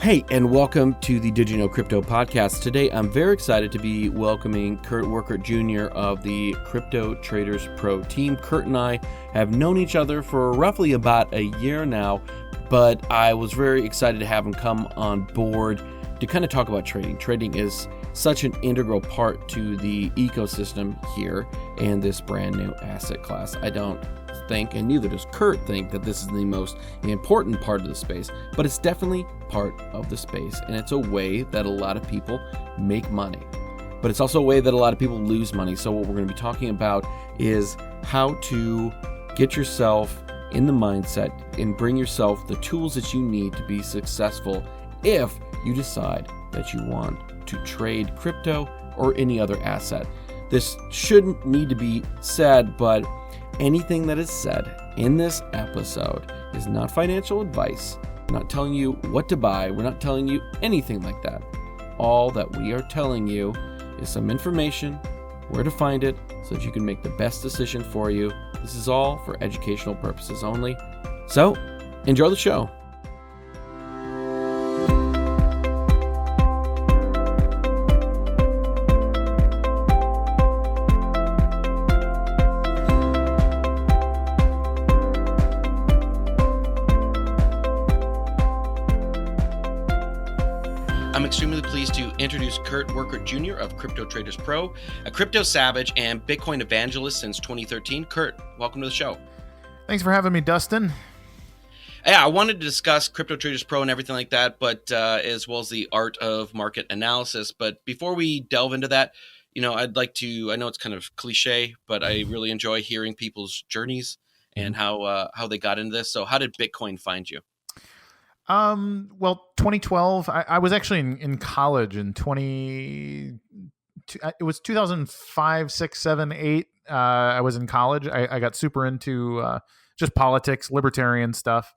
Hey, and welcome to the Did You Know Crypto podcast. Today, I'm very excited to be welcoming Kurt Wuckert Jr. of the Crypto Traders Pro team. Kurt and I have known each other for roughly about a year now, but I was very excited to have him come on board to kind of talk about trading. Trading is such an integral part to the ecosystem here and this brand new asset class. I don't think, and neither does Kurt think, that this is the most important part of the space, but it's definitely part of the space, and it's a way that a lot of people make money, but it's also a way that a lot of people lose money. So what we're going to be talking about is how to get yourself in the mindset and bring yourself the tools that you need to be successful if you decide that you want to trade crypto or any other asset. This shouldn't need to be said, but anything that is said in this episode is not financial advice. We're not telling you what to buy. We're not telling you anything like that. All that we are telling you is some information, where to find it, so that you can make the best decision for you. This is all for educational purposes only. So, enjoy the show. I'm extremely pleased to introduce Kurt Wuckert Jr. of Crypto Traders Pro, a crypto savage and Bitcoin evangelist since 2013. Kurt, welcome to the show. Thanks for having me, Dustin. Yeah, I wanted to discuss Crypto Traders Pro and everything like that, but as well as the art of market analysis. But before we delve into that, I'd like to, I know it's kind of cliche, but I really enjoy hearing people's journeys and how they got into this. So how did Bitcoin find you? Well, 2012, I was actually in college in it was 2005, 6, 7, 8. I was in college. I got super into just politics, libertarian stuff.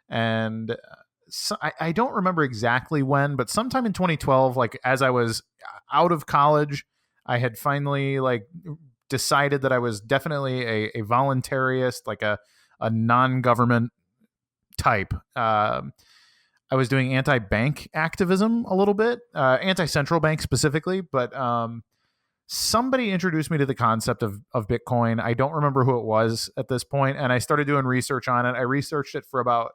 And so I don't remember exactly when, but sometime in 2012, like as I was out of college, I had finally decided that I was definitely a voluntarist, like a non-government type. I was doing anti-bank activism a little bit, anti-central bank specifically, but somebody introduced me to the concept of Bitcoin. I don't remember who it was at this point, and I started doing research on it. I researched it for about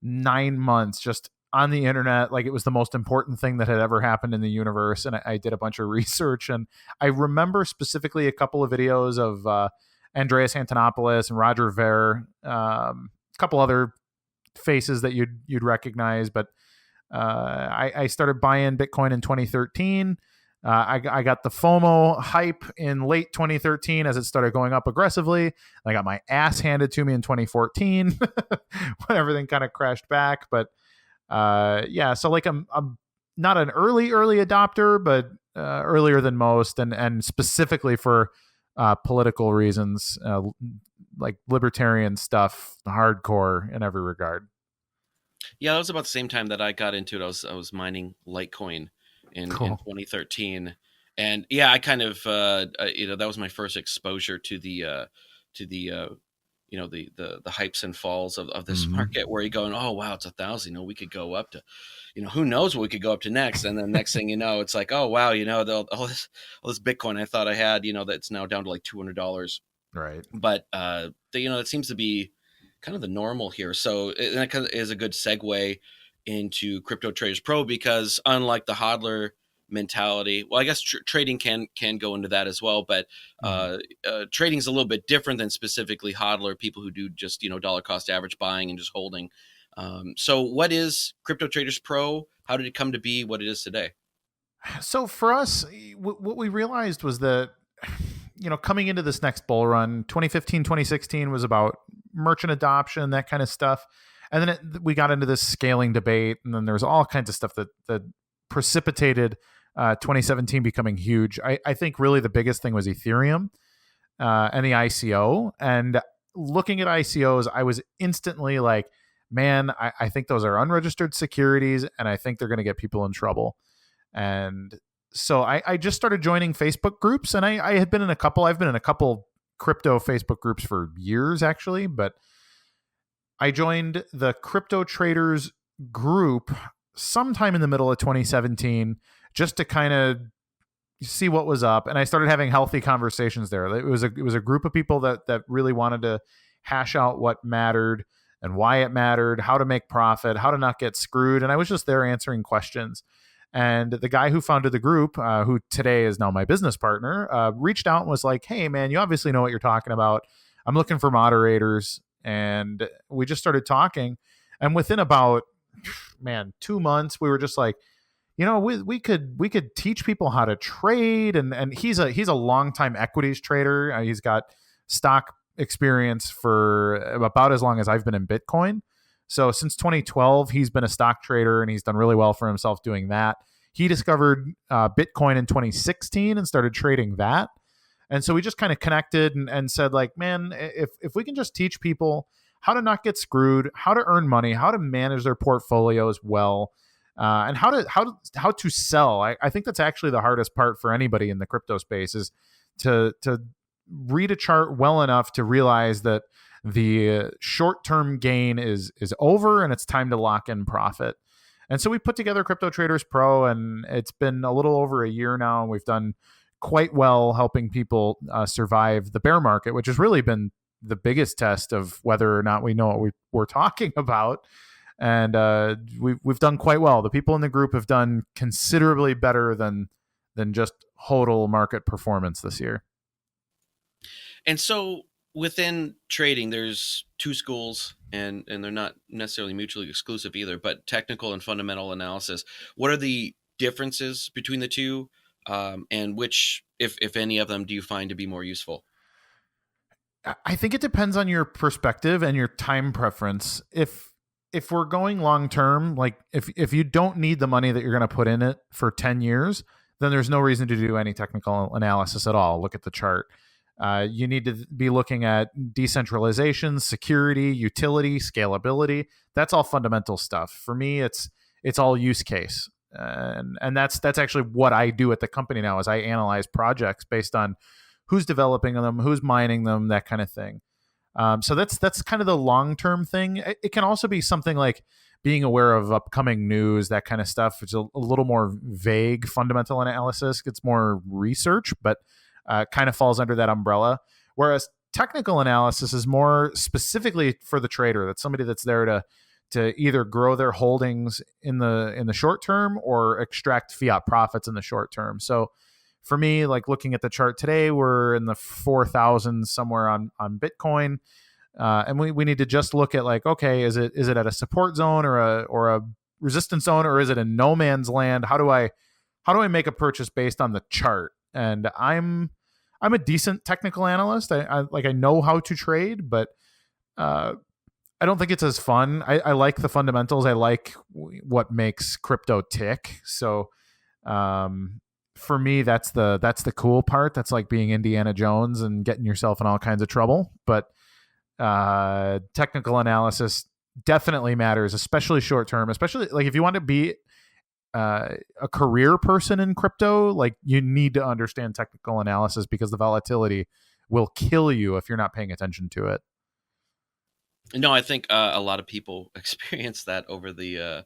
9 months just on the internet, like it was the most important thing that had ever happened in the universe, and I did a bunch of research, and I remember specifically a couple of videos of Andreas Antonopoulos and Roger Ver, a couple other faces that you'd recognize, but I started buying Bitcoin in 2013. I got the FOMO hype in late 2013 as it started going up aggressively. I got my ass handed to me in 2014 when everything kind of crashed back. But so I'm not an early adopter, but earlier than most, and specifically for political reasons, like libertarian stuff, hardcore in every regard. Yeah, that was about the same time that I got into it. I was mining Litecoin in 2013, and yeah, I kind of that was my first exposure to the hypes and falls of this market, where you're going, oh wow, it's 1,000. We could go up to, who knows what we could go up to next, and then next thing you know, it's like, oh wow, all this Bitcoin I thought I had, that's now down to like $200. Right. But it seems to be kind of the normal here. So that kind of is a good segue into Crypto Traders Pro, because unlike the hodler mentality, well, I guess trading can go into that as well, but trading is a little bit different than specifically hodler, people who do just dollar cost average buying and just holding. So what is Crypto Traders Pro? How did it come to be what it is today? So for us, what we realized was that coming into this next bull run, 2015, 2016 was about merchant adoption, that kind of stuff. And then we got into this scaling debate, and then there's all kinds of stuff that precipitated 2017 becoming huge. I think really the biggest thing was Ethereum and the ICO. And looking at ICOs, I was instantly like, man, I think those are unregistered securities, and I think they're going to get people in trouble. And so I just started joining Facebook groups, and I had been in a couple. I've been in a couple crypto Facebook groups for years, actually, but I joined the Crypto Traders group sometime in the middle of 2017 just to kind of see what was up, and I started having healthy conversations there. It was a group of people that really wanted to hash out what mattered and why it mattered, how to make profit, how to not get screwed, and I was just there answering questions. And the guy who founded the group, who today is now my business partner, reached out and was like, "Hey, man, you obviously know what you're talking about. I'm looking for moderators." And we just started talking, and within about 2 months, we were just like, we could teach people how to trade, and he's a longtime equities trader. He's got stock experience for about as long as I've been in Bitcoin. So since 2012, he's been a stock trader, and he's done really well for himself doing that. He discovered Bitcoin in 2016 and started trading that. And so we just kind of connected and said, like, man, if we can just teach people how to not get screwed, how to earn money, how to manage their portfolios well, and how to sell. I think that's actually the hardest part for anybody in the crypto space, is to read a chart well enough to realize that the short-term gain is over and it's time to lock in profit. And so we put together Crypto Traders Pro, and it's been a little over a year now, and we've done quite well helping people survive the bear market, which has really been the biggest test of whether or not we know what we're talking about. And we've done quite well. The people in the group have done considerably better than just total market performance this year. And so within trading, there's two schools, and they're not necessarily mutually exclusive either, but technical and fundamental analysis. What are the differences between the two, and which, if any of them, do you find to be more useful? I think it depends on your perspective and your time preference. If we're going long term, like if you don't need the money that you're going to put in it for 10 years, then there's no reason to do any technical analysis at all. Look at the chart. You need to be looking at decentralization, security, utility, scalability. That's all fundamental stuff. For me, it's all use case, and that's actually what I do at the company now. Is I analyze projects based on who's developing them, who's mining them, that kind of thing. So that's kind of the long term thing. It can also be something like being aware of upcoming news, that kind of stuff. It's a little more vague fundamental analysis. It's more research, but kind of falls under that umbrella. Whereas technical analysis is more specifically for the trader. That's somebody that's there to either grow their holdings in the short term or extract fiat profits in the short term. So for me, like looking at the chart today, we're in the 4,000 somewhere on Bitcoin. And we need to just look at, like, okay, is it at a support zone or a resistance zone, or is it in no man's land? How do I make a purchase based on the chart? And I'm a decent technical analyst. I know how to trade, but I don't think it's as fun. I like the fundamentals. I like what makes crypto tick. So for me, that's the cool part. That's like being Indiana Jones and getting yourself in all kinds of trouble. But technical analysis definitely matters, especially short term. Especially like if you want to be a career person in crypto, like you need to understand technical analysis, because the volatility will kill you if you're not paying attention to it. No, I think a lot of people experience that over the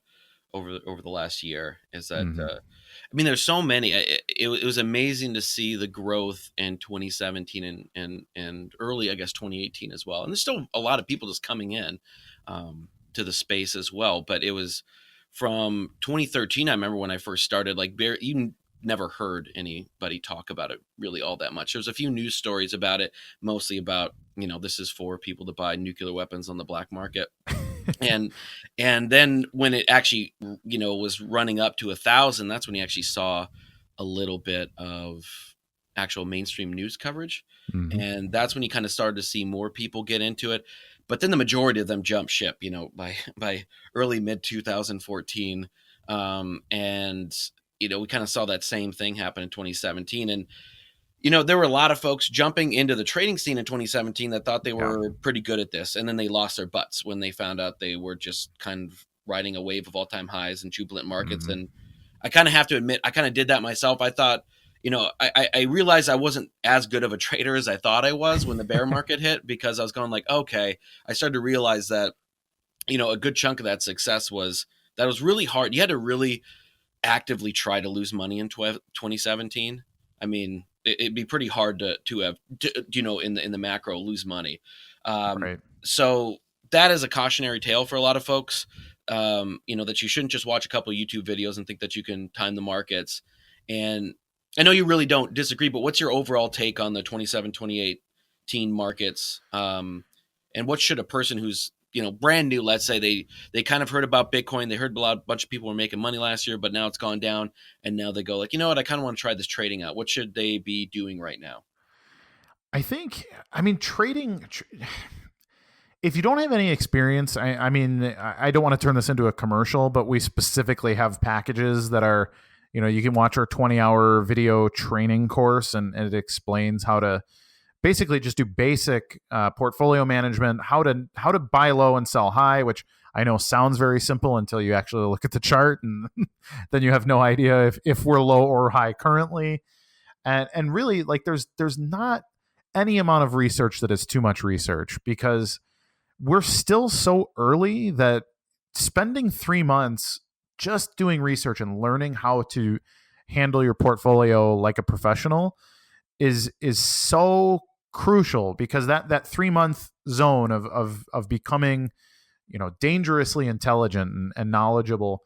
last year. Is that I mean, there's so many. It was amazing to see the growth in 2017 and early, I guess, 2018 as well. And there's still a lot of people just coming in to the space as well. But it was from 2013. I remember when I first started, like, you never heard anybody talk about it really all that much. There was a few news stories about it, mostly about, this is for people to buy nuclear weapons on the black market. and then when it actually, was running up to 1,000, that's when you actually saw a little bit of actual mainstream news coverage. Mm-hmm. And that's when you kind of started to see more people get into it. But then the majority of them jumped ship, by early mid 2014. And, we kind of saw that same thing happen in 2017. And, there were a lot of folks jumping into the trading scene in 2017 that thought they were pretty good at this. And then they lost their butts when they found out they were just kind of riding a wave of all-time highs and jubilant markets. Mm-hmm. And I kind of have to admit, I kind of did that myself. I thought, I realized I wasn't as good of a trader as I thought I was when the bear market hit, because I was going like, okay, I started to realize that, a good chunk of that success was that was really hard. You had to really actively try to lose money in 2017. I mean, it'd be pretty hard to have, in the macro lose money. Right. So that is a cautionary tale for a lot of folks. That you shouldn't just watch a couple of YouTube videos and think that you can time the markets. And I know you really don't disagree, but what's your overall take on the 2018 markets? And what should a person who's brand new, let's say they kind of heard about Bitcoin, they heard a bunch of people were making money last year, but now it's gone down, and now they go like, you know what, I kind of want to try this trading out. What should they be doing right now? I mean, trading, if you don't have any experience, I mean, I don't want to turn this into a commercial, but we specifically have packages that are, you can watch our 20-hour video training course, and it explains how to basically just do basic portfolio management, how to buy low and sell high, which I know sounds very simple until you actually look at the chart, and then you have no idea if we're low or high currently. And really, like, there's not any amount of research that is too much research, because we're still so early that spending 3 months just doing research and learning how to handle your portfolio like a professional is so crucial, because that 3 month zone of becoming dangerously intelligent and knowledgeable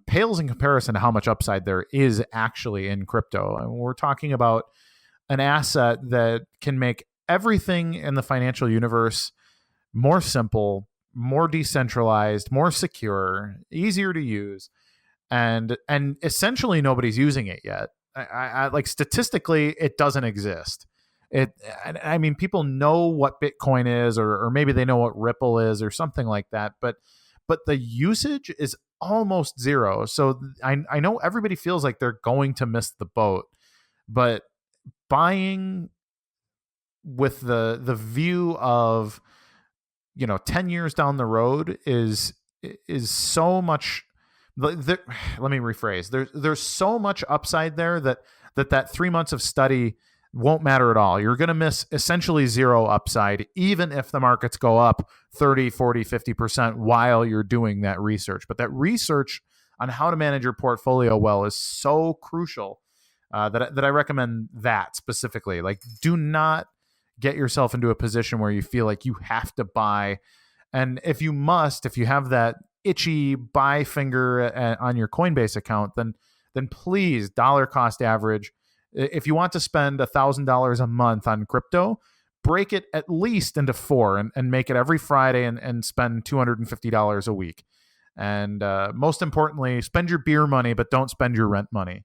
pales in comparison to how much upside there is actually in crypto. And we're talking about an asset that can make everything in the financial universe more simple, more decentralized, more secure, easier to use, and essentially nobody's using it yet. I like, statistically, it doesn't exist. I mean, people know what Bitcoin is, or maybe they know what Ripple is, or something like that, but the usage is almost zero. So I know everybody feels like they're going to miss the boat, but buying with the view of 10 years down the road is so much. Let me rephrase. There's so much upside there that 3 months of study won't matter at all. You're going to miss essentially zero upside, even if the markets go up 30, 40, 50% while you're doing that research. But that research on how to manage your portfolio well is so crucial that I recommend that specifically. Like, do not get yourself into a position where you feel like you have to buy. And if you have that itchy buy finger on your Coinbase account, then please dollar cost average. If you want to spend $1,000 a month on crypto, break it at least into four and make it every Friday and spend $250 a week. And most importantly, spend your beer money, but don't spend your rent money.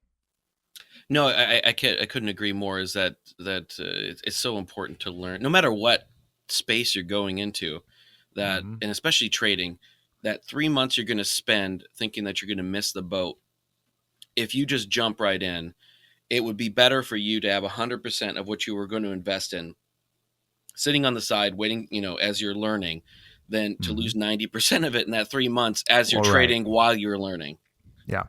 No, I couldn't agree more. Is that it's so important to learn, no matter what space you're going into, that Mm-hmm. and especially trading, that 3 months you're going to spend thinking that you're going to miss the boat. If you just jump right in, it would be better for you to have 100% of what you were going to invest in sitting on the side waiting, as you're learning, than to Mm-hmm. lose 90% of it in that 3 months as you're All right. trading while you're learning. Yeah.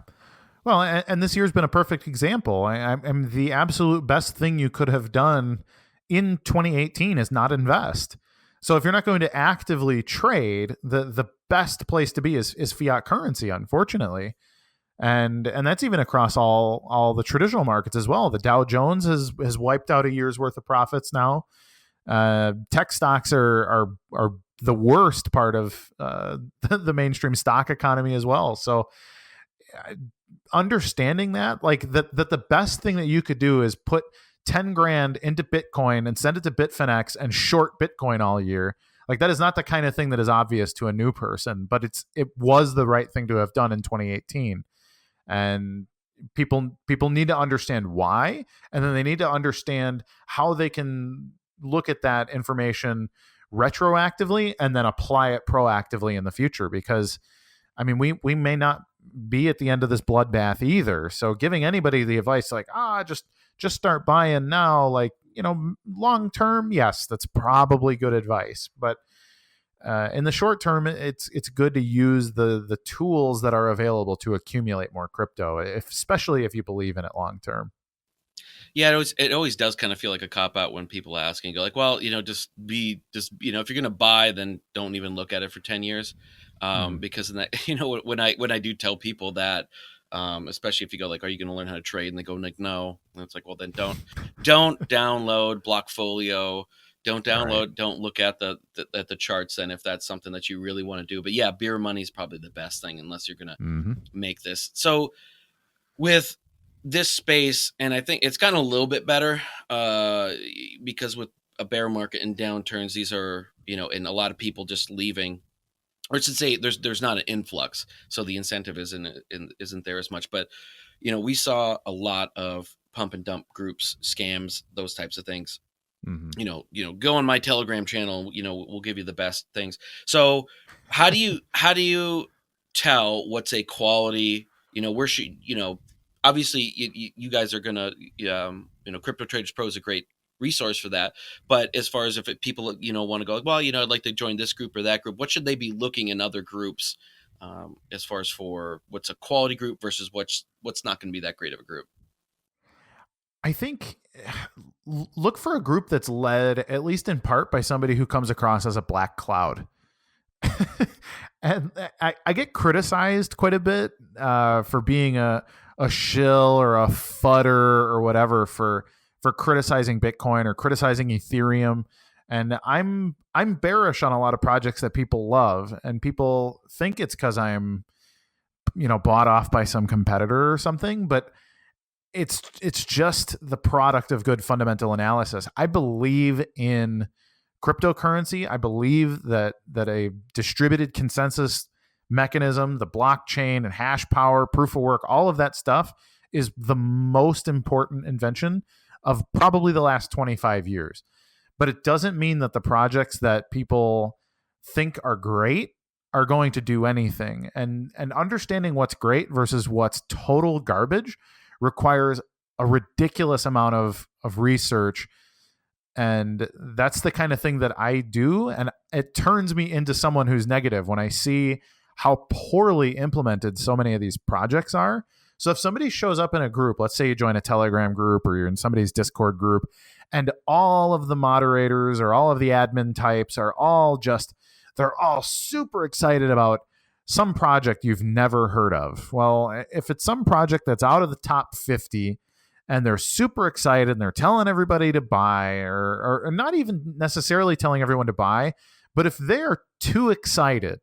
Well, and this year's been a perfect example. I'm the absolute best thing you could have done in 2018 is not invest. So if you're not going to actively trade, the best place to be is fiat currency, unfortunately. And that's even across all the traditional markets as well. The Dow Jones has wiped out a year's worth of profits now. Tech stocks are the worst part of the mainstream stock economy as well. So understanding that, like, that the best thing that you could do is put 10 grand into Bitcoin and send it to Bitfinex and short Bitcoin all year. Like, that is not the kind of thing that is obvious to a new person, but it was the right thing to have done in 2018. And people need to understand why, and then they need to understand how they can look at that information retroactively and then apply it proactively in the future. Because I mean, we may not be at the end of this bloodbath either. So giving anybody the advice like, just start buying now, like, long term, yes, that's probably good advice. But in the short term, it's good to use the tools that are available to accumulate more crypto, especially if you believe in it long term. Yeah, it always does kind of feel like a cop out when people ask and go like, well, if you're going to buy, then don't even look at it for 10 years. Because in that, when I do tell people that, especially if you go like, are you going to learn how to trade? And they go like, no. And it's like, well, then don't download Blockfolio. Don't Right. download, don't look at the charts then, if that's something that you really want to do. But yeah, beer money is probably the best thing unless you're going to Mm-hmm. make this. So with this space, and I think it's gotten a little bit better, because with a bear market and downturns, these are, and a lot of people just leaving, or I should say there's not an influx, so the incentive isn't there as much. But we saw a lot of pump and dump groups, scams, those types of things. Mm-hmm. Go on my Telegram channel. We'll give you the best things. So how do you tell what's a quality? Where should obviously you guys are gonna, Crypto Traders Pro is a great resource for that. But as far as if people want to go, well, I'd like to join this group or that group, what should they be looking in other groups, as far as for what's a quality group versus what's not going to be that great of a group? I think look for a group that's led, at least in part, by somebody who comes across as a black cloud. And I get criticized quite a bit for being a shill or a fudder or whatever for criticizing Bitcoin or criticizing Ethereum. And I'm bearish on a lot of projects that people love, and people think it's because I'm bought off by some competitor or something, but it's just the product of good fundamental analysis. I believe in cryptocurrency. I believe that a distributed consensus mechanism, the blockchain and hash power, proof of work, all of that stuff is the most important invention of probably the last 25 years. But it doesn't mean that the projects that people think are great are going to do anything. And understanding what's great versus what's total garbage requires a ridiculous amount of research. And that's the kind of thing that I do. And it turns me into someone who's negative when I see how poorly implemented so many of these projects are. So if somebody shows up in a group, let's say you join a Telegram group or you're in somebody's Discord group, and all of the moderators or all of the admin types are they're all super excited about some project you've never heard of. Well, if it's some project that's out of the top 50 and they're super excited and they're telling everybody to buy, or not even necessarily telling everyone to buy, but if they're too excited,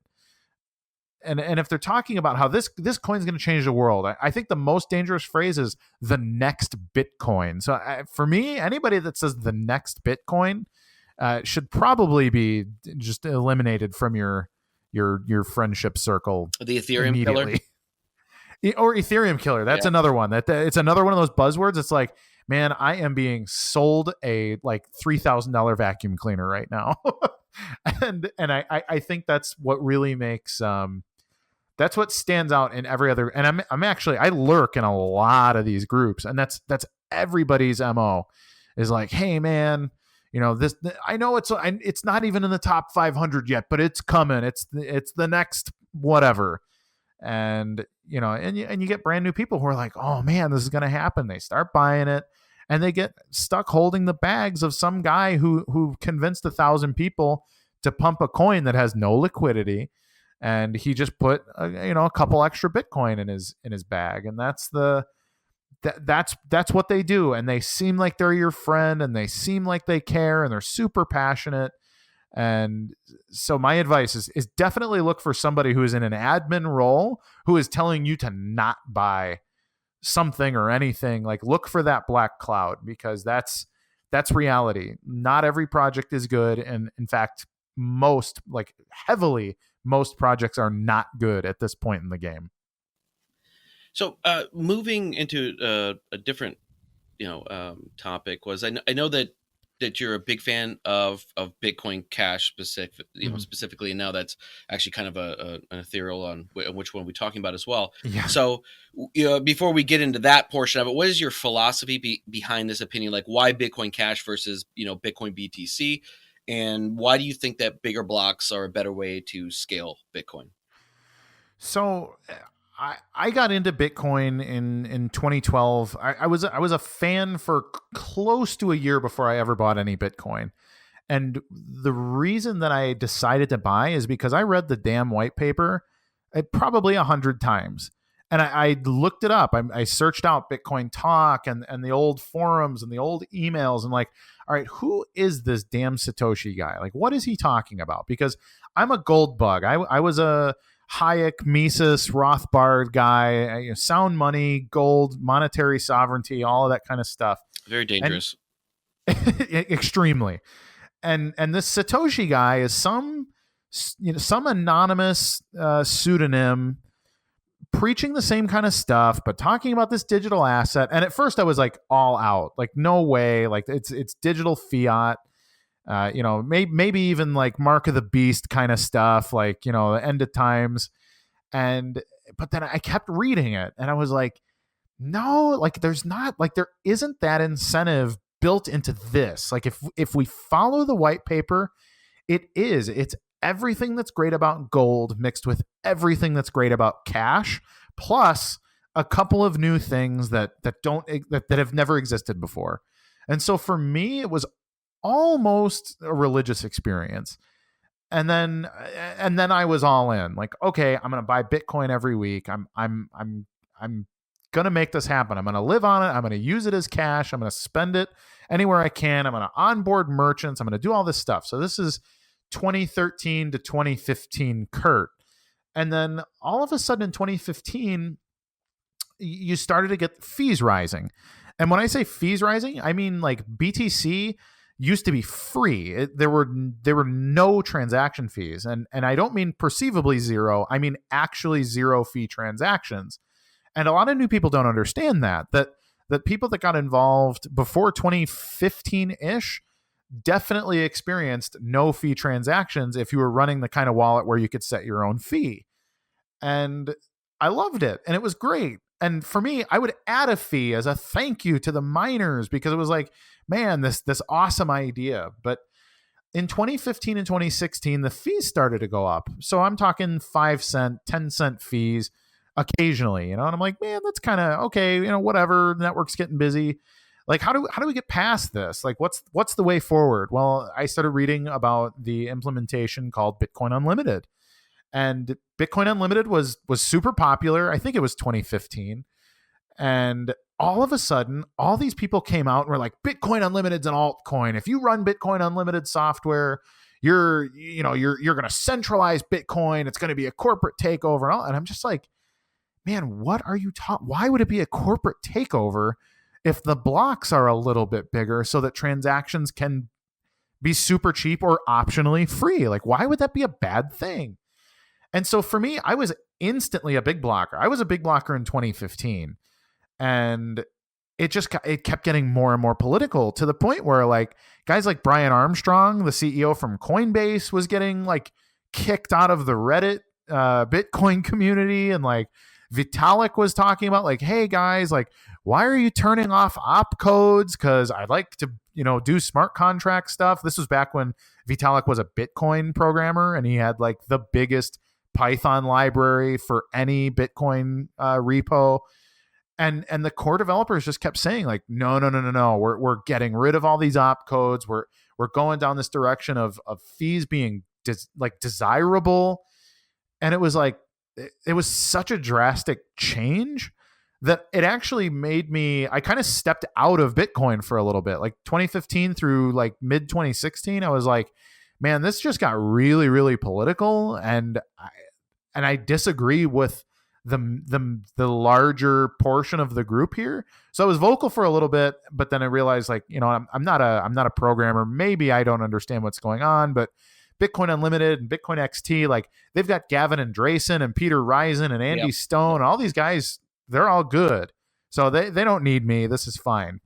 and if they're talking about how this coin's going to change the world, I think the most dangerous phrase is the next Bitcoin. So for me, anybody that says the next Bitcoin should probably be just eliminated from your friendship circle The Ethereum immediately. killer? Or Ethereum killer. That's another one. It's another one of those buzzwords. It's like, man, I am being sold a like $3,000 vacuum cleaner right now. and I think that's what really makes that's what stands out in every other. And I'm actually, I lurk in a lot of these groups, and that's everybody's MO is like, hey man, this, I know it's not even in the top 500 yet, but it's coming. It's the next whatever. And and you get brand new people who are like, oh man, this is going to happen. They start buying it, and they get stuck holding the bags of some guy who convinced 1,000 people to pump a coin that has no liquidity, and he just put a couple extra Bitcoin in his bag. And that's what they do. And they seem like they're your friend, and they seem like they care, and they're super passionate. And so my advice is definitely look for somebody who is in an admin role, who is telling you to not buy something or anything. Like, look for that black cloud, because that's reality. Not every project is good. And in fact, most projects are not good at this point in the game. So moving into a different topic, was I know that you're a big fan of Bitcoin Cash specifically, and now that's actually kind of an ethereal on which one we're talking about as well. Yeah. So before we get into that portion of it, what is your philosophy behind this opinion? Like, why Bitcoin Cash versus Bitcoin BTC, and why do you think that bigger blocks are a better way to scale Bitcoin? So I got into Bitcoin in 2012. I was a fan for close to a year before I ever bought any Bitcoin. And the reason that I decided to buy is because I read the damn white paper probably 100 times. And I looked it up. I searched out Bitcoin Talk and the old forums and the old emails and like, all right, who is this damn Satoshi guy? Like, what is he talking about? Because I'm a gold bug. I was a Hayek, Mises, Rothbard guy, sound money, gold, monetary sovereignty, all of that kind of stuff. Very dangerous. Extremely. And this Satoshi guy is some anonymous pseudonym preaching the same kind of stuff, but talking about this digital asset. And at first I was like all out, like, no way. Like it's digital fiat, maybe even like Mark of the Beast kind of stuff, like, the end of times. But then I kept reading it and I was like, no, like there isn't that incentive built into this. Like if we follow the white paper, it's everything that's great about gold mixed with everything that's great about cash, plus a couple of new things that have never existed before. And so for me, it was almost a religious experience. And then I was all in. Like, okay, I'm going to buy Bitcoin every week. I'm going to make this happen. I'm going to live on it. I'm going to use it as cash. I'm going to spend it anywhere I can. I'm going to onboard merchants. I'm going to do all this stuff. So this is 2013 to 2015 Kurt. And then all of a sudden in 2015, you started to get fees rising. And when I say fees rising, I mean like BTC used to be free. There were no transaction fees. And I don't mean perceivably zero. I mean actually zero fee transactions. And a lot of new people don't understand that people that got involved before 2015-ish definitely experienced no fee transactions if you were running the kind of wallet where you could set your own fee. And I loved it. And it was great. And for me, I would add a fee as a thank you to the miners because it was like, man, this awesome idea. But in 2015 and 2016, the fees started to go up. So I'm talking 5 cent, 10 cent fees occasionally, and I'm like, man, that's kind of okay. Whatever, the network's getting busy. Like, how do we get past this? Like, what's the way forward? Well, I started reading about the implementation called Bitcoin Unlimited, and Bitcoin Unlimited was super popular. I think it was 2015, and all of a sudden, all these people came out and were like, Bitcoin Unlimited's an altcoin. If you run Bitcoin Unlimited software, you're going to centralize Bitcoin. It's going to be a corporate takeover and all. And I'm just like, man, what are you talking? Why would it be a corporate takeover if the blocks are a little bit bigger so that transactions can be super cheap or optionally free? Like, why would that be a bad thing? And so for me, I was instantly a big blocker. I was a big blocker in 2015. And it kept getting more and more political to the point where like guys like Brian Armstrong, the CEO from Coinbase, was getting like kicked out of the Reddit Bitcoin community. And like Vitalik was talking about like, hey guys, like, why are you turning off opcodes? Because I'd like to, do smart contract stuff. This was back when Vitalik was a Bitcoin programmer and he had like the biggest Python library for any Bitcoin repo. And the core developers just kept saying like, no, we're getting rid of all these opcodes. We're going down this direction of fees being desirable. And it was like, it was such a drastic change that it actually made me, I kind of stepped out of Bitcoin for a little bit. Like 2015 through like mid 2016, I was like, man, this just got really, really political. And I disagree with the larger portion of the group here. So I was vocal for a little bit, but then I realized like, I'm not a programmer. Maybe I don't understand what's going on, but Bitcoin Unlimited and Bitcoin XT, like they've got Gavin Andresen and Peter Risen and Andy Stone, and all these guys, they're all good. So they don't need me. This is fine.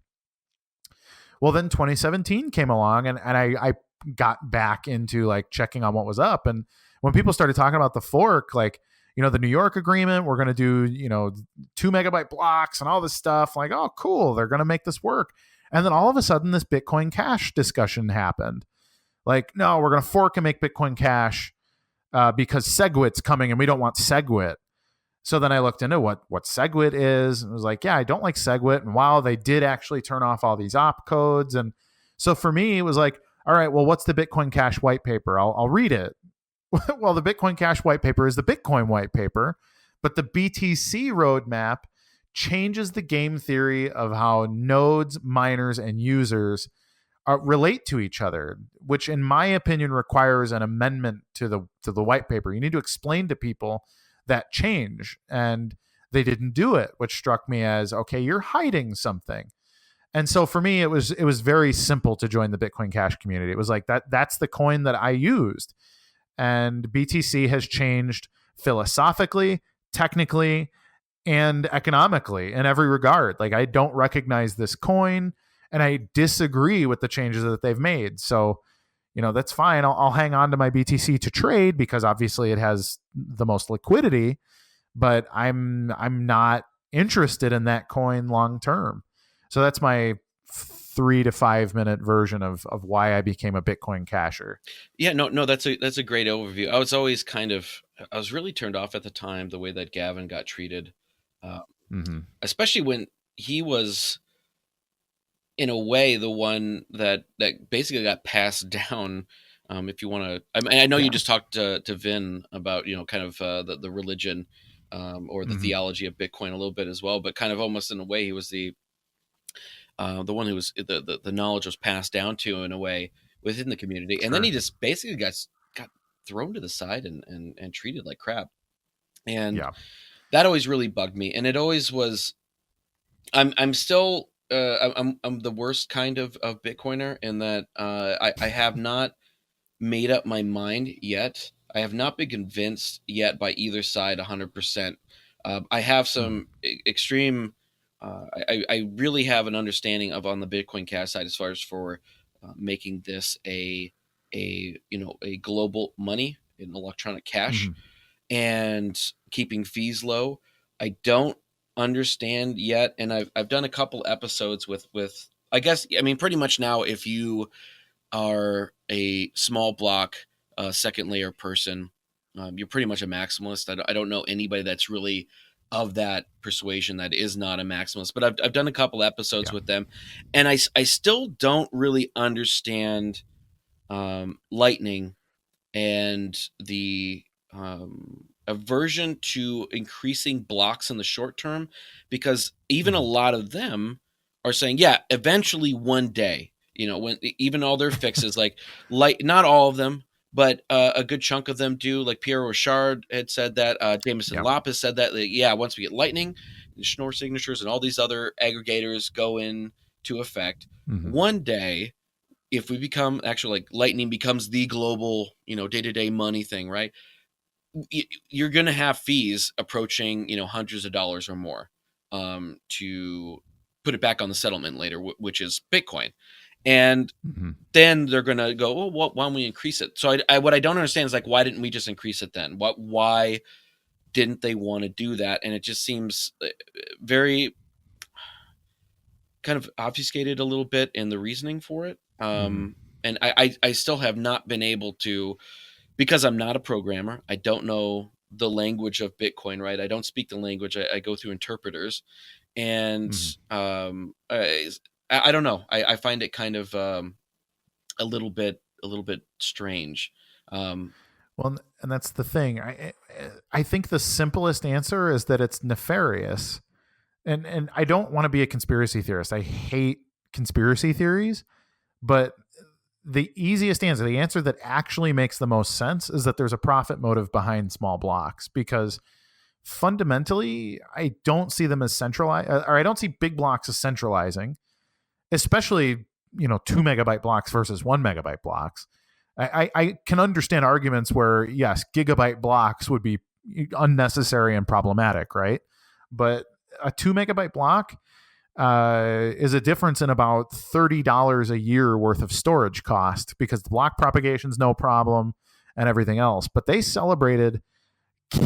Well, then 2017 came along and I got back into like checking on what was up. And when people started talking about the fork, like, the New York agreement, we're going to do, 2 megabyte blocks and all this stuff. Like, oh, cool. They're going to make this work. And then all of a sudden this Bitcoin Cash discussion happened. Like, no, we're going to fork and make Bitcoin Cash because SegWit's coming and we don't want SegWit. So then I looked into what SegWit is and was like, yeah, I don't like SegWit. And wow, they did actually turn off all these opcodes. And so for me, it was like, all right, well, what's the Bitcoin Cash white paper? I'll read it. Well, the Bitcoin Cash white paper is the Bitcoin white paper, but the BTC roadmap changes the game theory of how nodes, miners, and users relate to each other, which, in my opinion, requires an amendment to the white paper. You need to explain to people that change, and they didn't do it, which struck me as, okay, you're hiding something. And so for me, it was very simple to join the Bitcoin Cash community. It was like that's the coin that I used, and BTC has changed philosophically, technically, and economically in every regard. Like, I don't recognize this coin, and I disagree with the changes that they've made. So, that's fine. I'll hang on to my BTC to trade because obviously it has the most liquidity, but I'm not interested in that coin long term. So that's my 3 to 5 minute version of why I became a Bitcoin casher. Yeah, no, that's a great overview. I was always I was really turned off at the time the way that Gavin got treated, especially when he was, in a way, the one that basically got passed down. If you want to, I know you just talked to Vin about kind of the religion or the theology of Bitcoin a little bit as well, but kind of almost in a way he was the one who was the knowledge was passed down to in a way within the community, and then he just basically got thrown to the side and treated like crap, and that always really bugged me. And it always was. I'm still I'm the worst kind of Bitcoiner in that I have not made up my mind yet. I have not been convinced yet by either side 100%. I have some extreme. I really have an understanding of on the Bitcoin Cash side as far as for making this a global money in electronic cash and keeping fees low. I don't understand yet, and I've done a couple episodes with I guess, I mean, pretty much now if you are a small block second layer person, you're pretty much a maximalist. I don't know anybody that's really of that persuasion that is not a maximalist, but I've done a couple episodes with them, and I still don't really understand Lightning and the aversion to increasing blocks in the short term, because even a lot of them are saying, yeah, eventually one day, when even all their fixes, like not all of them, but a good chunk of them do. Like Pierre Rochard had said that, Jameson Lopez said that, once we get Lightning, the Schnorr signatures and all these other aggregators go into effect, one day, if we become actually like Lightning becomes the global, day-to-day money thing, right? You're going to have fees approaching, hundreds of dollars or more to put it back on the settlement later, which is Bitcoin. And then they're going to go, well, why don't we increase it? So what I don't understand is, like, why didn't we just increase it then? Why didn't they want to do that? And it just seems very kind of obfuscated a little bit in the reasoning for it. And I still have not been able to, because I'm not a programmer. I don't know the language of Bitcoin, right? I don't speak the language. I go through interpreters, and I don't know. I find it kind of a little bit strange. Well, and that's the thing. I think the simplest answer is that it's nefarious. And I don't want to be a conspiracy theorist. I hate conspiracy theories, but the easiest answer, the answer that actually makes the most sense, is that there's a profit motive behind small blocks, because fundamentally, I don't see them as centralized, or I don't see big blocks as centralizing, especially, 2 megabyte blocks versus 1 megabyte blocks. I can understand arguments where, yes, gigabyte blocks would be unnecessary and problematic, right? But a 2 megabyte block is a difference in about $30 a year worth of storage cost, because the block propagation is no problem and everything else. But they celebrated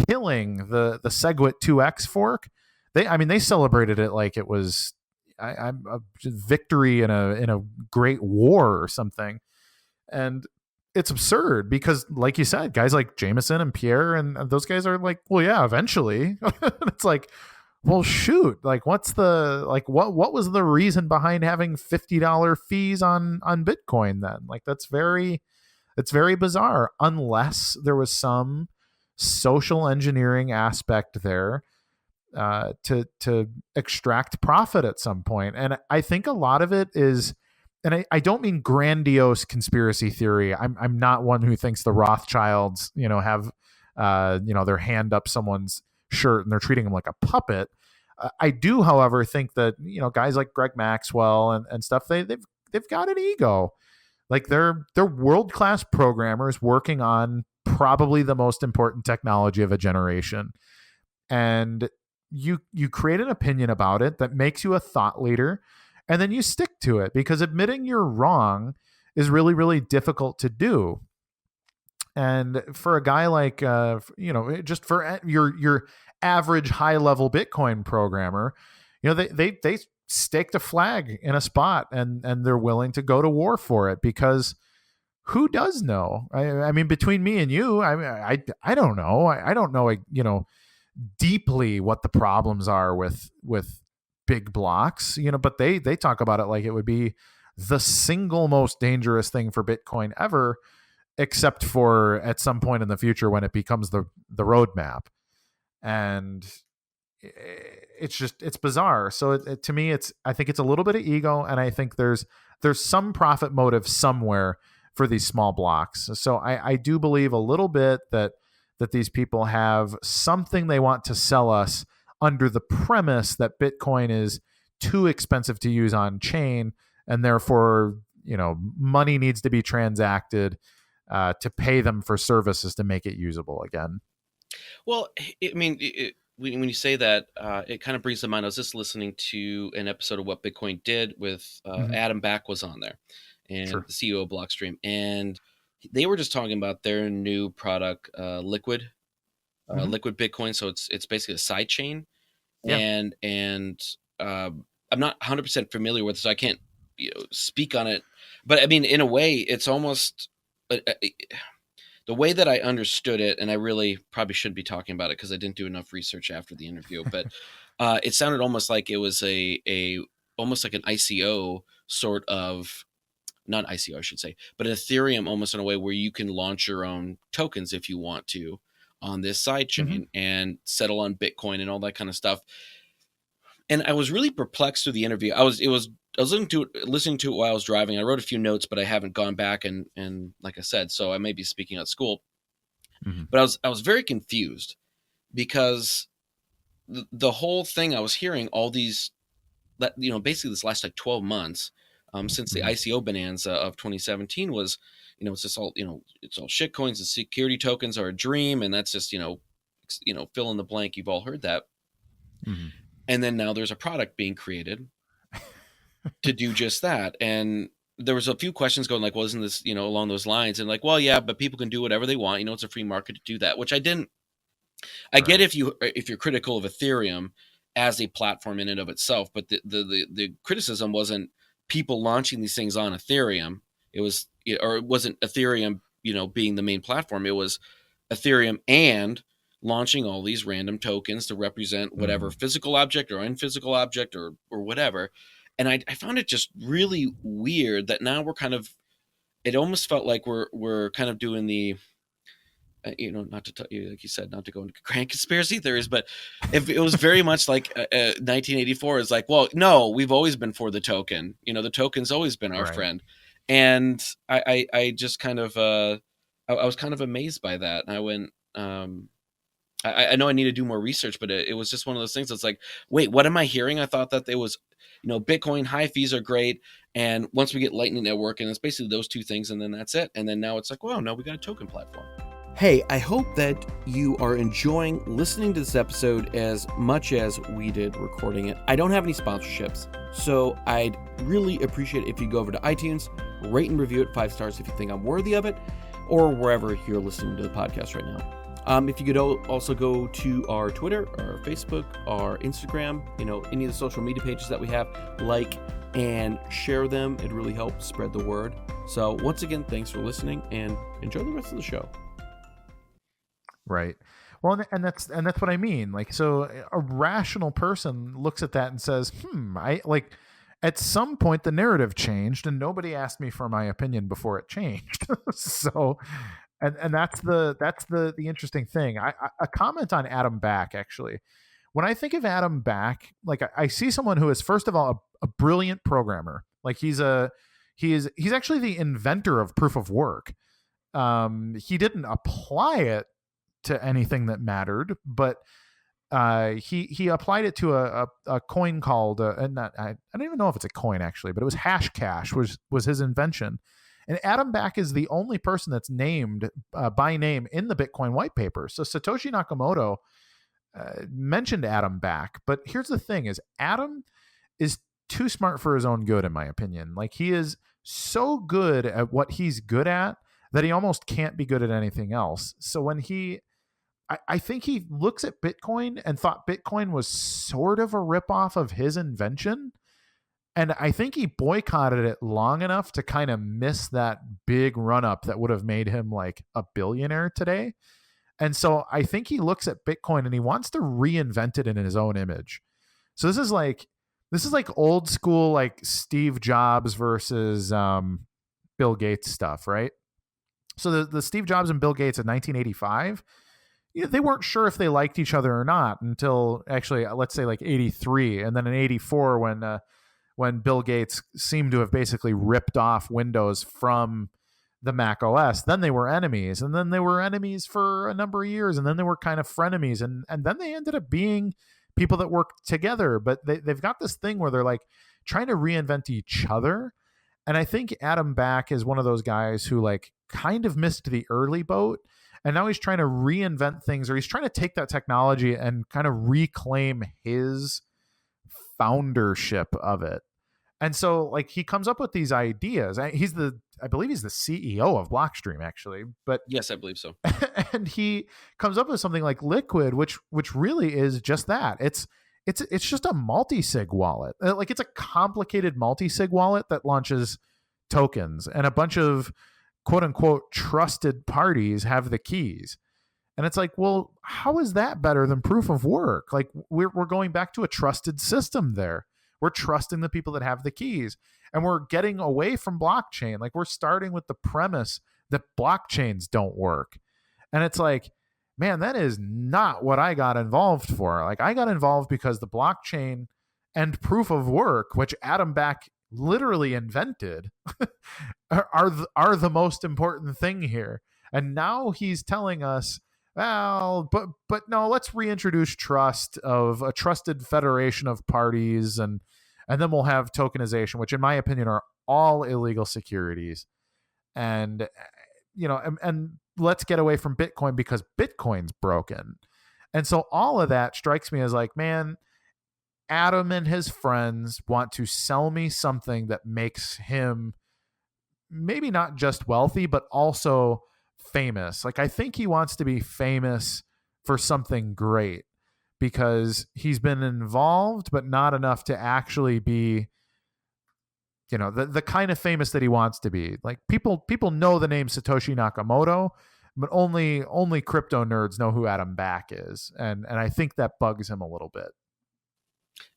killing the SegWit 2x fork. They celebrated it like it was a victory in a great war or something. And it's absurd because, like you said, guys like Jameson and Pierre and those guys are like, well, yeah, eventually. It's like, well, shoot, like what was the reason behind having $50 fees on Bitcoin then? Like it's very bizarre, unless there was some social engineering aspect there to extract profit at some point. And I think a lot of it is, and I don't mean grandiose conspiracy theory. I'm not one who thinks the Rothschilds, have their hand up someone's shirt and they're treating them like a puppet. I do, however, think that guys like Greg Maxwell and stuff, they've got an ego. Like they're world-class programmers working on probably the most important technology of a generation. And you create an opinion about it that makes you a thought leader, and then you stick to it, because admitting you're wrong is really, really difficult to do. And for a guy like, just for your average high-level Bitcoin programmer, they staked a flag in a spot, and they're willing to go to war for it, because who does know? I mean, between me and you, I don't know. I don't know, deeply what the problems are with big blocks, but they talk about it like it would be the single most dangerous thing for Bitcoin ever, except for at some point in the future when it becomes the roadmap. And it's bizarre. So to me, I think it's a little bit of ego, and I think there's some profit motive somewhere for these small blocks. So I do believe a little bit that these people have something they want to sell us under the premise that Bitcoin is too expensive to use on chain, and therefore, money needs to be transacted to pay them for services to make it usable again. Well, I mean, when you say that, it kind of brings to mind, I was just listening to an episode of What Bitcoin Did with Adam Back was on there, and Sure. the CEO of Blockstream, and they were just talking about their new product, Liquid Bitcoin. So it's basically a side chain, Yeah. and I'm not 100% familiar with it, so I can't speak on it. But I mean, in a way, it's almost the way that I understood it, and I really probably shouldn't be talking about it because I didn't do enough research after the interview. But it sounded almost like it was almost like an ICO sort of. Not ICO, I should say, but Ethereum, almost in a way where you can launch your own tokens if you want to on this side chain and settle on Bitcoin and all that kind of stuff. And I was really perplexed through the interview. I was listening to it while I was driving. I wrote a few notes, but I haven't gone back and like I said, so I may be speaking at school. But I was very confused, because the whole thing I was hearing, all these, basically this last like 12 months. Since the ICO bonanza of 2017 was, it's just all, it's all shit coins, and security tokens are a dream. And that's just, fill in the blank. You've all heard that. And then now there's a product being created to do just that. And there was a few questions going like, well, isn't this, along those lines? And like, well, yeah, but people can do whatever they want. It's a free market to do that, which I get if you're critical of Ethereum as a platform in and of itself. But the criticism wasn't people launching these things on Ethereum. It wasn't Ethereum, being the main platform. It was Ethereum and launching all these random tokens to represent whatever physical object or unphysical object or whatever. And I found it just really weird that now we're kind of, it almost felt like we're kind of doing the, not to tell you, like you said, not to go into grand conspiracy theories, but if it was very much like 1984 is like, well, no, we've always been for the token. The token's always been our friend. And I just kind of, I was kind of amazed by that. And I went, I know I need to do more research, but it was just one of those things that's like, wait, what am I hearing? I thought that it was, Bitcoin high fees are great. And once we get Lightning Network, and it's basically those two things, and then that's it. And then now it's like, well, no, we got a token platform. Hey, I hope that you are enjoying listening to this episode as much as we did recording it. I don't have any sponsorships, so I'd really appreciate it if you go over to iTunes, rate and review it 5 stars if you think I'm worthy of it, or wherever you're listening to the podcast right now. If you could also go to our Twitter, our Facebook, our Instagram, any of the social media pages that we have, like and share them. It really helps spread the word. So once again, thanks for listening, and enjoy the rest of the show. Right. Well, and that's what I mean. Like, so a rational person looks at that and says, I like. At some point, the narrative changed, and nobody asked me for my opinion before it changed. So, and that's the interesting thing. A comment on Adam Back, actually. When I think of Adam Back, like I see someone who is, first of all, a brilliant programmer. Like he's actually the inventor of proof of work. He didn't apply it to anything that mattered, but he applied it to a coin called and not, I don't even know if it's a coin actually, but it was hash cash was his invention. And Adam Back is the only person that's named by name in the Bitcoin white paper. So Satoshi Nakamoto mentioned Adam Back, but here's the thing: is Adam is too smart for his own good, in my opinion. Like, he is so good at what he's good at that he almost can't be good at anything else. So when I think he looks at Bitcoin and thought Bitcoin was sort of a ripoff of his invention. And I think he boycotted it long enough to kind of miss that big run up that would have made him like a billionaire today. And so I think he looks at Bitcoin and he wants to reinvent it in his own image. So this is like old school, like Steve Jobs versus Bill Gates stuff, right? So the Steve Jobs and Bill Gates in 1985, they weren't sure if they liked each other or not until actually, let's say like 83. And then in 84, when Bill Gates seemed to have basically ripped off Windows from the Mac OS, then they were enemies. And then they were enemies for a number of years. And then they were kind of frenemies. And then they ended up being people that work together. But they've got this thing where they're like trying to reinvent each other. And I think Adam Back is one of those guys who like kind of missed the early boat. And now he's trying to reinvent things, or he's trying to take that technology and kind of reclaim his foundership of it. And so like he comes up with these ideas. I believe he's the CEO of Blockstream, actually. But Yes, I believe so. and he comes up with something like Liquid, which really is just that. It's just a multi-sig wallet. Like, it's a complicated multi-sig wallet that launches tokens, and a bunch of quote unquote trusted parties have the keys. And it's like, well, how is that better than proof of work? Like, we're going back to a trusted system there. We're trusting the people that have the keys, and we're getting away from blockchain. Like, we're starting with the premise that blockchains don't work. And it's like, man, that is not what I got involved for. Like, I got involved because the blockchain and proof of work, which Adam Back literally invented, are the most important thing here. And now he's telling us, well, but no, let's reintroduce trust of a trusted federation of parties, and then we'll have tokenization, which in my opinion are all illegal securities. And and let's get away from Bitcoin because Bitcoin's broken. And so all of that strikes me as like, man, Adam and his friends want to sell me something that makes him maybe not just wealthy, but also famous. Like, I think he wants to be famous for something great because he's been involved, but not enough to actually be, the kind of famous that he wants to be. Like, people know the name Satoshi Nakamoto, but only crypto nerds know who Adam Back is. And I think that bugs him a little bit.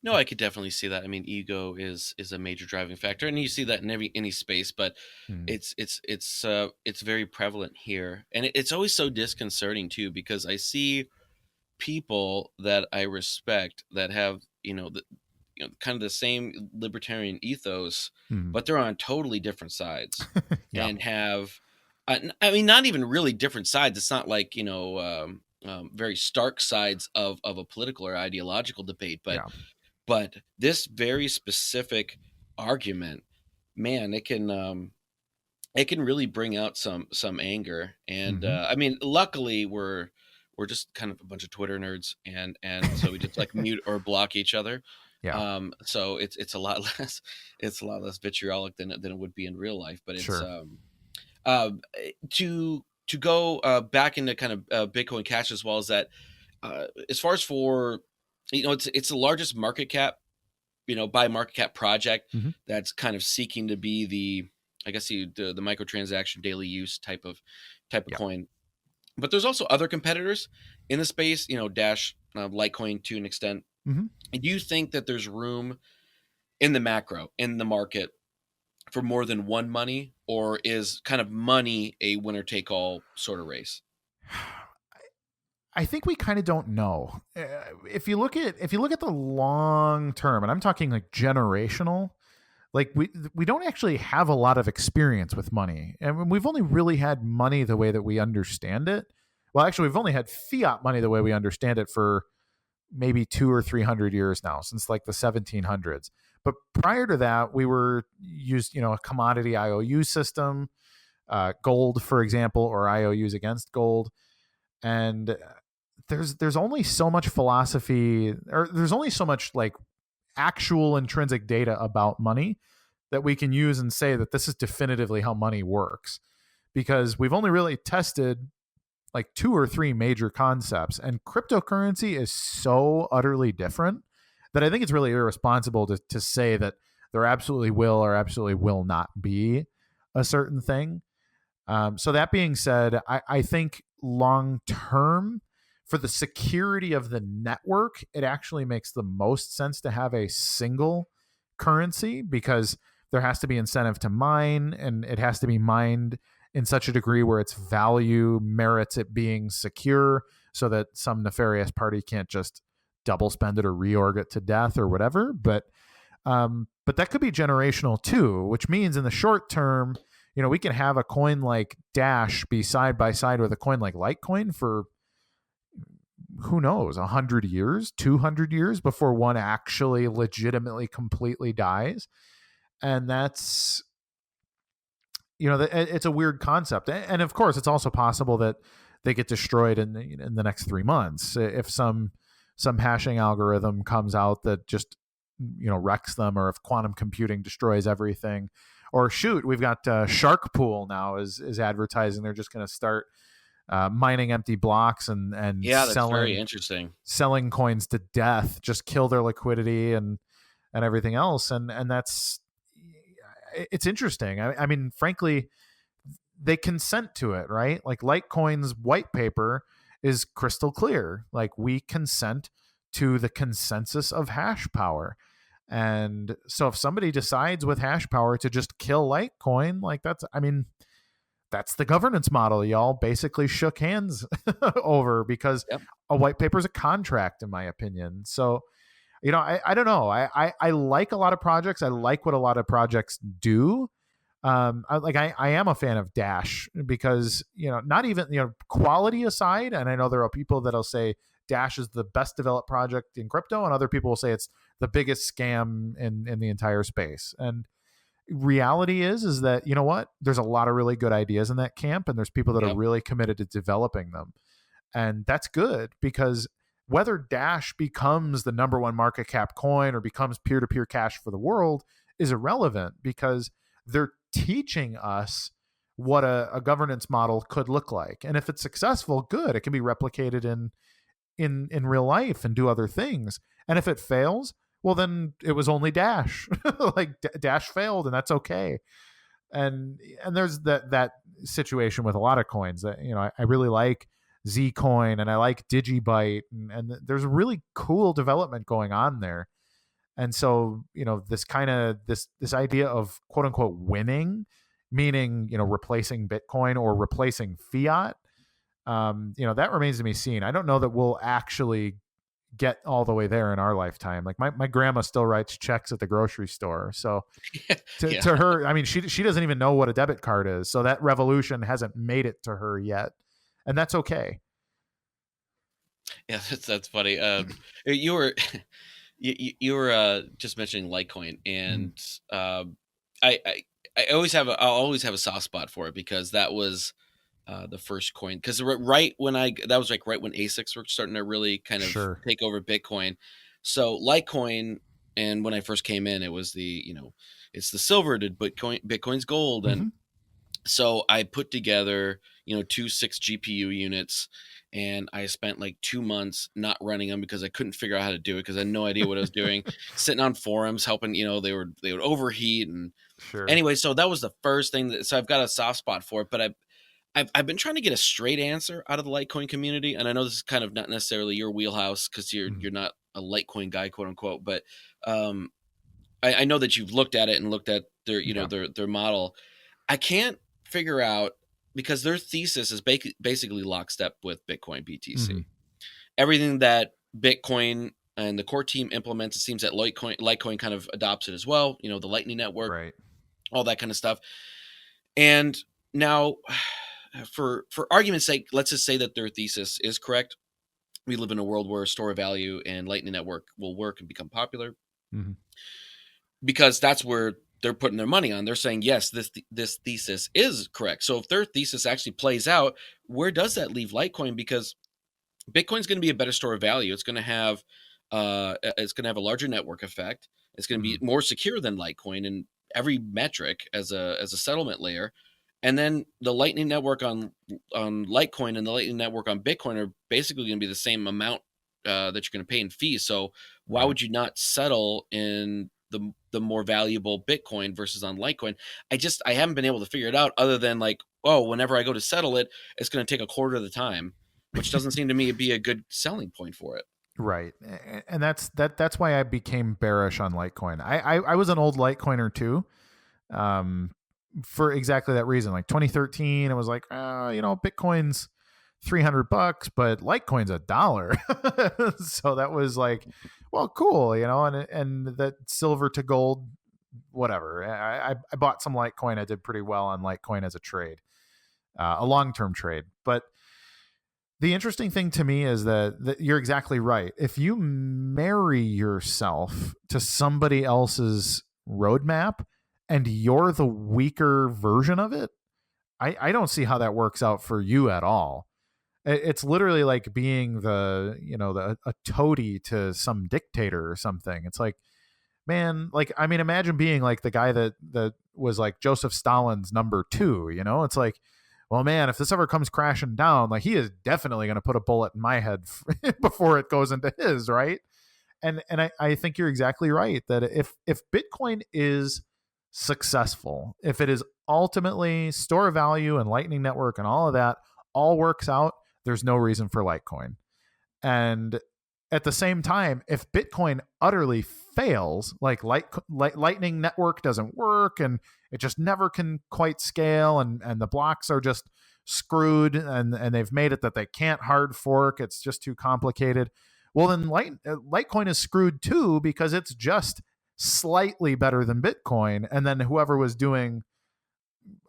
No, I could definitely see that. I mean, ego is a major driving factor, and you see that in any space. But it's very prevalent here, and it's always so disconcerting too, because I see people that I respect that have kind of the same libertarian ethos, but they're on totally different sides, Yep. and have, I mean, not even really different sides. It's not like very stark sides of a political or ideological debate, but Yeah. but this very specific argument, man, it can really bring out some anger. And I mean, luckily we're just kind of a bunch of Twitter nerds, and so we just like mute or block each other. Yeah. So it's a lot less vitriolic than it would be in real life. But it's Sure. uh, to go back into kind of Bitcoin Cash, as well as that, as far as for, it's the largest market cap, by market cap project that's kind of seeking to be the, I guess, the microtransaction daily use type of Yeah. coin. But there's also other competitors in the space, Dash, Litecoin to an extent. Hmm. Do you think that there's room in the macro, in the market, for more than one money, or is kind of money a winner take all sort of race? I think we kind of don't know. If you look at the long term, and I'm talking like generational, like we don't actually have a lot of experience with money, and we've only really had money the way that we understand it. Well, actually, we've only had fiat money the way we understand it for maybe 200 or 300 years now, since like the 1700s. But prior to that, we were used, a commodity IOU system, gold, for example, or IOUs against gold. And there's only so much philosophy, or there's only so much like actual intrinsic data about money that we can use and say that this is definitively how money works, because we've only really tested like two or three major concepts, and cryptocurrency is so utterly different that I think it's really irresponsible to say that there absolutely will or absolutely will not be a certain thing. So that being said, I think long term, for the security of the network, it actually makes the most sense to have a single currency, because there has to be incentive to mine, and it has to be mined in such a degree where its value merits it being secure, so that some nefarious party can't just double spend it or reorg it to death or whatever. But that could be generational too, which means in the short term, we can have a coin like Dash be side by side with a coin like Litecoin for who knows, 100 years, 200 years before one actually legitimately completely dies. And that's, it's a weird concept. And of course, it's also possible that they get destroyed in the next 3 months if some hashing algorithm comes out that just wrecks them, or if quantum computing destroys everything. Or shoot, we've got Shark Pool now is advertising they're just going to start mining empty blocks and Yeah, that's very interesting. selling coins to death, just kill their liquidity and everything else. And that's, it's interesting. I mean, frankly, they consent to it, right? Like Litecoin's white paper is crystal clear. Like, we consent to the consensus of hash power. And so if somebody decides with hash power to just kill Litecoin, like that's the governance model y'all basically shook hands over, because Yep. a white paper is a contract, in my opinion. So, I don't know. I like a lot of projects. I like what a lot of projects do. I am a fan of Dash, because, not even, quality aside, and I know there are people that'll say Dash is the best developed project in crypto, and other people will say it's the biggest scam in the entire space. And reality is that, what, there's a lot of really good ideas in that camp, and there's people that are Yep. really committed to developing them. And that's good, because whether Dash becomes the number one market cap coin or becomes peer-to-peer cash for the world is irrelevant, because they're teaching us what a governance model could look like. And if it's successful, good, it can be replicated in real life and do other things. And if it fails, well, then it was only Dash. Like, Dash failed, and that's okay. And there's that situation with a lot of coins that, I really like Zcoin, and I like Digibyte, and there's really cool development going on there. And so, this kind of this idea of quote unquote winning, meaning, replacing Bitcoin or replacing fiat, that remains to be seen. I don't know that we'll actually get all the way there in our lifetime. Like, my grandma still writes checks at the grocery store. So Yeah. to her, I mean, she doesn't even know what a debit card is. So that revolution hasn't made it to her yet. And that's okay. Yeah, that's funny. You were you were just mentioning Litecoin, Mhm. and I, I I'll always have a soft spot for it, because that was the first coin. Because right when that was like right when ASICs were starting to really kind of Sure. take over Bitcoin. So Litecoin, and when I first came in, it was it's the silver to Bitcoin's gold. And Hmm. so I put together, two 6 GPU units, and I spent like 2 months not running them because I couldn't figure out how to do it, because I had no idea what I was doing. Sitting on forums, helping, they would overheat. And Sure. anyway, so that was the first thing so I've got a soft spot for it. But I've been trying to get a straight answer out of the Litecoin community, and I know this is kind of not necessarily your wheelhouse because Mhm. you're not a Litecoin guy, quote unquote. But um, I know that you've looked at it and looked at their Yeah. their model. I can't figure out because their thesis is basically lockstep with Bitcoin Hmm. BTC. Everything that Bitcoin and the core team implements, it seems that Litecoin kind of adopts it as well. The Lightning Network, Right. all that kind of stuff. And now, for argument's sake, let's just say that their thesis is correct. We live in a world where store of value and Lightning Network will work and become popular Hmm. because that's where they're putting their money on. They're saying yes, this thesis is correct. So if their thesis actually plays out, where does that leave Litecoin? Because Bitcoin's going to be a better store of value. It's going to have a larger network effect. It's going to be Hmm. more secure than Litecoin in every metric as a settlement layer. And then the Lightning Network on Litecoin and the Lightning Network on Bitcoin are basically going to be the same amount that you're going to pay in fees. So why Right. would you not settle in the more valuable Bitcoin versus on Litecoin? I haven't been able to figure it out other than like, oh, whenever I go to settle it, it's going to take a quarter of the time, which doesn't seem to me to be a good selling point for it. Right. And that's why I became bearish on Litecoin. I was an old Litecoiner too. Um, for exactly that reason. Like 2013, it was like, Bitcoin's $300, but Litecoin's $1. So that was like, well, cool, and that silver to gold, whatever. I bought some Litecoin. I did pretty well on Litecoin as a trade, a long term trade. But the interesting thing to me is that you're exactly right. If you marry yourself to somebody else's roadmap and you're the weaker version of it, I don't see how that works out for you at all. It's literally like being a toady to some dictator or something. It's like, man, like, I mean, imagine being like the guy that was like Joseph Stalin's number two. It's like, well, man, if this ever comes crashing down, like, he is definitely going to put a bullet in my head before it goes into his, right? And I think you're exactly right that if Bitcoin is successful, if it is ultimately store of value and Lightning Network and all of that all works out, there's no reason for Litecoin. And at the same time, if Bitcoin utterly fails, like Lightning Network doesn't work and it just never can quite scale, and the blocks are just screwed, and they've made it that they can't hard fork, it's just too complicated. Well, then Litecoin is screwed too, because it's just slightly better than Bitcoin. And then whoever was doing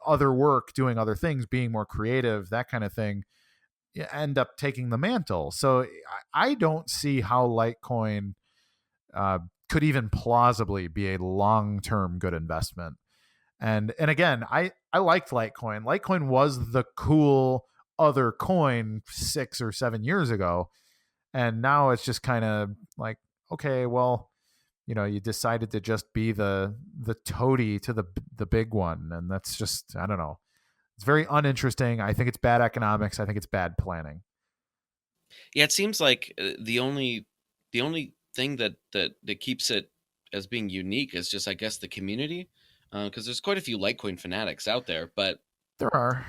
other work, doing other things, being more creative, that kind of thing, end up taking the mantle. So I don't see how Litecoin uh, could even plausibly be a long-term good investment. And again, I liked Litecoin. Litecoin was the cool other coin 6 or 7 years ago, and now it's just kind of like, okay, well, you decided to just be the toady to the big one, and that's just, I don't know. It's very uninteresting. I think it's bad economics. I think it's bad planning. Yeah, it seems like the only thing that keeps it as being unique is just, I guess, the community, because there's quite a few Litecoin fanatics out there, There are.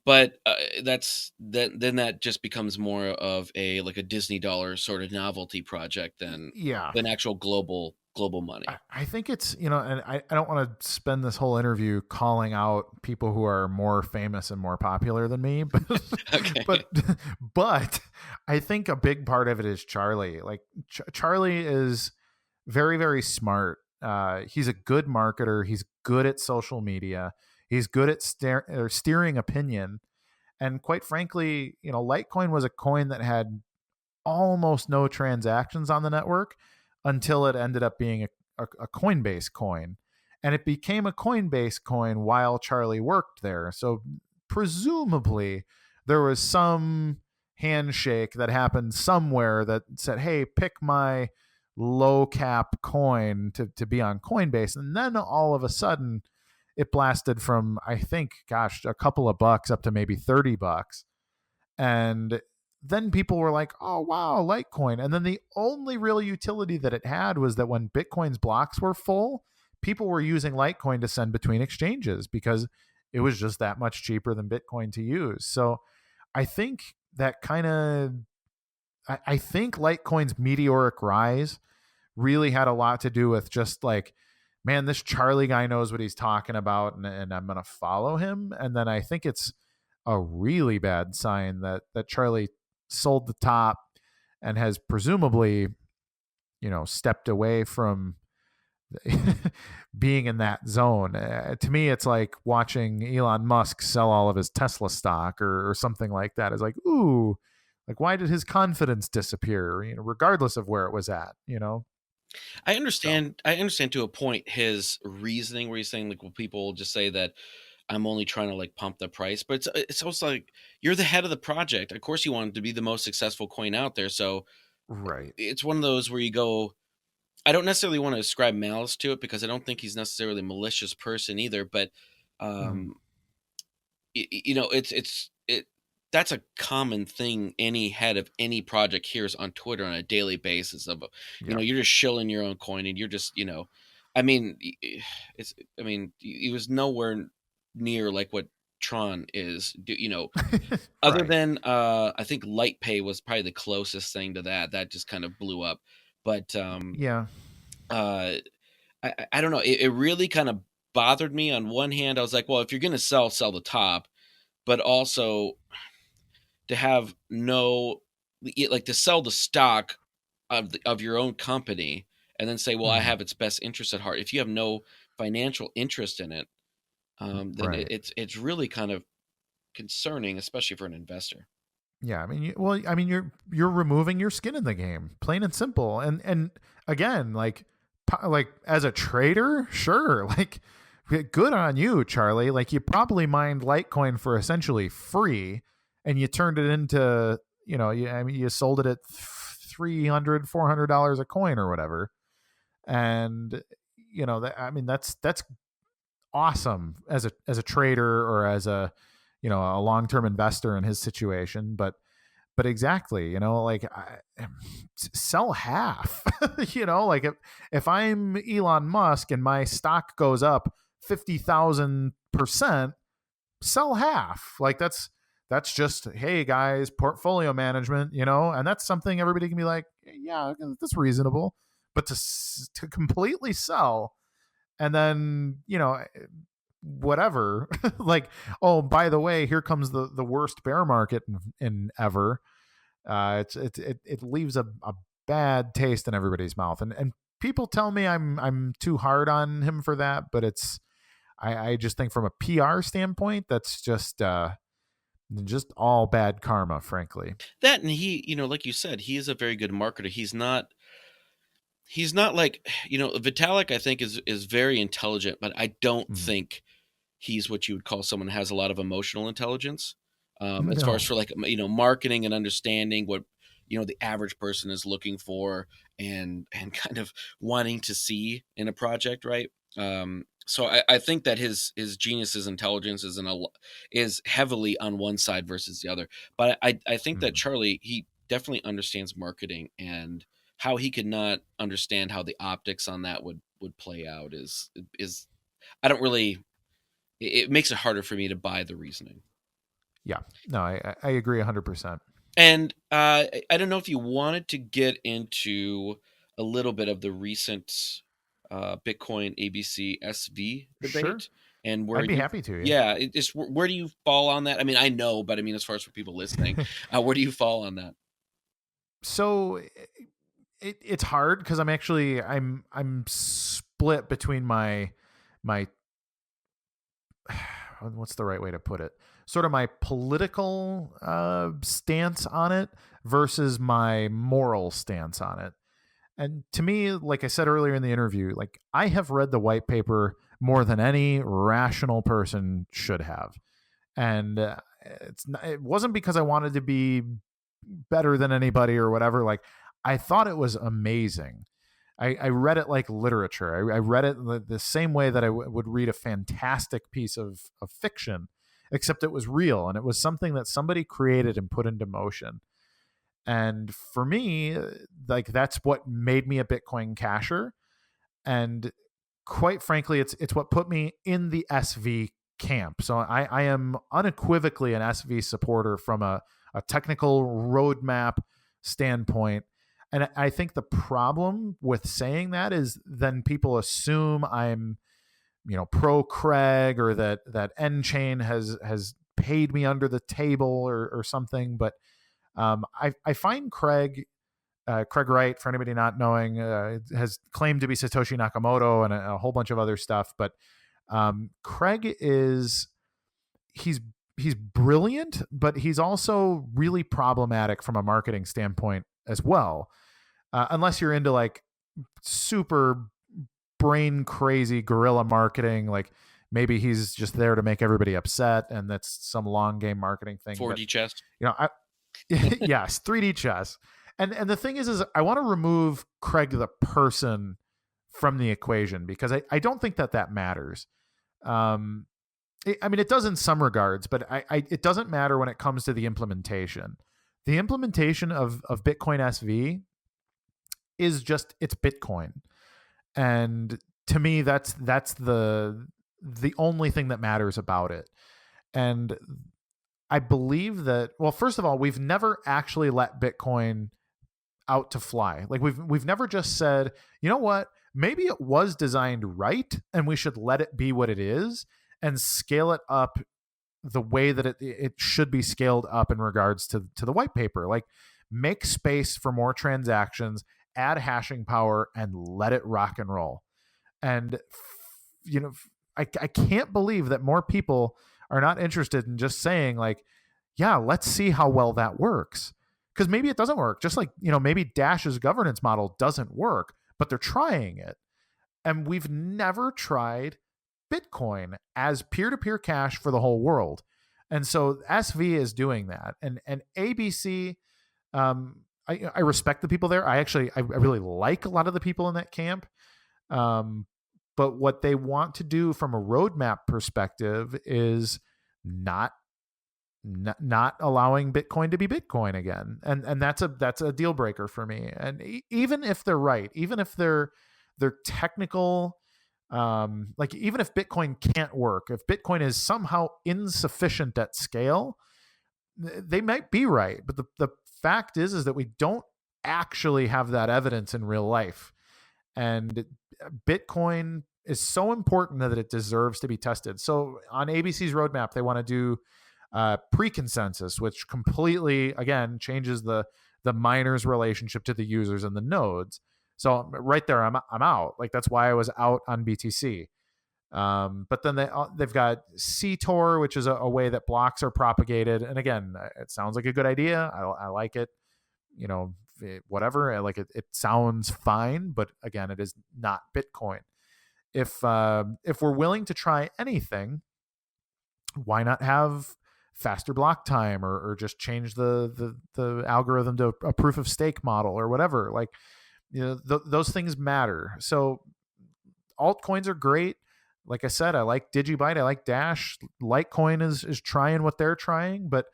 but that's then that just becomes more of a like a Disney dollar sort of novelty project Yeah. than actual global money. I think it's, and I don't want to spend this whole interview calling out people who are more famous and more popular than me, but Okay. but but I think a big part of it is Charlie. Like, Charlie is very, very smart. He's a good marketer. He's good at social media. He's good at steering opinion. And quite frankly, Litecoin was a coin that had almost no transactions on the network until it ended up being a Coinbase coin. And it became a Coinbase coin while Charlie worked there. So presumably there was some handshake that happened somewhere that said, hey, pick my low cap coin to be on Coinbase. And then all of a sudden it blasted from, I think, gosh, a couple of bucks up to maybe $30. And then people were like, oh, wow, Litecoin. And then the only real utility that it had was that when Bitcoin's blocks were full, people were using Litecoin to send between exchanges because it was just that much cheaper than Bitcoin to use. So I think that kind of, I think Litecoin's meteoric rise really had a lot to do with just like, man, this Charlie guy knows what he's talking about, and I'm going to follow him. And then I think it's a really bad sign that Charlie sold the top and has presumably, stepped away from being in that zone. To me, it's like watching Elon Musk sell all of his Tesla stock or something like that. It's like, ooh, like why did his confidence disappear? Regardless of where it was at. I So understand. I understand to a point his reasoning, where he's saying like, well, people just say that I'm only trying to like pump the price, but it's also like you're the head of the project. Of course, you want it to be the most successful coin out there. So right. it's one of those where you go. I don't necessarily want to ascribe malice to it because I don't think he's necessarily a malicious person either. But Mm, um, it's that's a common thing any head of any project hears on Twitter on a daily basis of, yeah. you're just shilling your own coin and you're just, I mean, it's, I mean, he was nowhere near like what Tron is, other Right. than, I think Light Pay was probably the closest thing to that. That just kind of blew up. But, Yeah. uh, I don't know. It really kind of bothered me. On one hand, I was like, well, if you're going to sell the top, but also to have no, like, to sell the stock of your own company and then say, well, I Hmm. have its best interest at heart. If you have no financial interest in it, then Right. it's really kind of concerning, especially for an investor. Yeah, I mean, you're removing your skin in the game, plain and simple. And again, like as a trader, sure, like good on you, Charlie. Like you probably mined Litecoin for essentially free, and you turned it into, you sold it at $300 $400 a coin or whatever. And that's awesome as a trader or as a long-term investor in his situation. But exactly, like sell half. Like if I'm Elon Musk and my stock goes up 50,000%, sell half. Like that's just, hey guys, portfolio management, and that's something everybody can be like, yeah, that's reasonable. But to completely sell, and then whatever, like, oh, by the way, here comes the worst bear market in ever. It leaves a bad taste in everybody's mouth, and people tell me I'm too hard on him for that, but I just think from a PR standpoint, that's just all bad karma, frankly. That, and he, like you said, he is a very good marketer. He's not like, Vitalik, I think is very intelligent, but I don't Mm. think he's what you would call someone who has a lot of emotional intelligence. As far as No. for like, marketing and understanding what, the average person is looking for and kind of wanting to see in a project, right? So I think that his genius, his intelligence is heavily on one side versus the other. But I think that Mm. Charlie, he definitely understands marketing, and how he could not understand how the optics on that would play out is I don't really, it makes it harder for me to buy the reasoning. Yeah. No, I agree 100%. And I don't know if you wanted to get into a little bit of the recent Bitcoin ABC SV Sure. debate, and where I'd be you, happy to. yeah, just where do you fall on that? I mean, I know, but I mean, as far as for people listening, Yeah. where do you fall on that? So it's hard because I'm split between my what's the right way to put it, sort of my political stance on it versus my moral stance on it. And to me, like I said earlier in the interview, like I have read the white paper more than any rational person should have. And it wasn't because I wanted to be better than anybody or whatever. Like I thought it was amazing. I read it like literature. I read it the same way that I would read a fantastic piece of fiction, except it was real and it was something that somebody created and put into motion. And for me, like that's what made me a Bitcoin casher. And quite frankly, it's what put me in the SV camp. So I am unequivocally an SV supporter from a technical roadmap standpoint. And I think the problem with saying that is then people assume I'm, pro Craig, or that N-Chain has paid me under the table or something. But I find Craig Wright, for anybody not knowing, has claimed to be Satoshi Nakamoto and a whole bunch of other stuff. But Craig he's brilliant, but he's also really problematic from a marketing standpoint as well. Unless you're into like super brain crazy guerrilla marketing, like maybe he's just there to make everybody upset, and that's some long game marketing thing. 4D chess. Yes, 3D chess. And the thing is I want to remove Craig the person from the equation, because I don't think that matters. It does in some regards, but it doesn't matter when it comes to the implementation. The implementation of Bitcoin SV is just, it's Bitcoin. And to me, that's the only thing that matters about it. And I believe that, well, first of all, we've never actually let Bitcoin out to fly. Like we've never just said, you know what, maybe it was designed right and we should let it be what it is and scale it up the way that it should be scaled up in regards to the white paper. Like, make space for more transactions, add hashing power, and let it rock and roll. And I can't believe that more people are not interested in just saying like, yeah, let's see how well that works. Because maybe it doesn't work. Just like, maybe Dash's governance model doesn't work, but they're trying it. And we've never tried Bitcoin as peer-to-peer cash for the whole world. And so SV is doing that. And ABC, I respect the people there. I really like a lot of the people in that camp. But what they want to do from a roadmap perspective is not allowing Bitcoin to be Bitcoin again. And that's a deal breaker for me. And even if they're right, even if they're technical, like even if Bitcoin can't work, if Bitcoin is somehow insufficient at scale, they might be right. But the fact is that we don't actually have that evidence in real life. And Bitcoin is so important that it deserves to be tested. So on ABC's roadmap, they want to do pre-consensus, which completely, again, changes the miners' relationship to the users and the nodes. So right there, I'm out. Like, that's why I was out on BTC. But then they've got CTOR, which is a way that blocks are propagated. And again, it sounds like a good idea. I like it. Whatever. Like it sounds fine, but again, it is not Bitcoin. If we're willing to try anything, why not have faster block time, or just change the algorithm to a proof of stake model or whatever? Like, those things matter. So altcoins are great. Like I said, I like Digibyte, I like Dash. Litecoin is trying what they're trying, but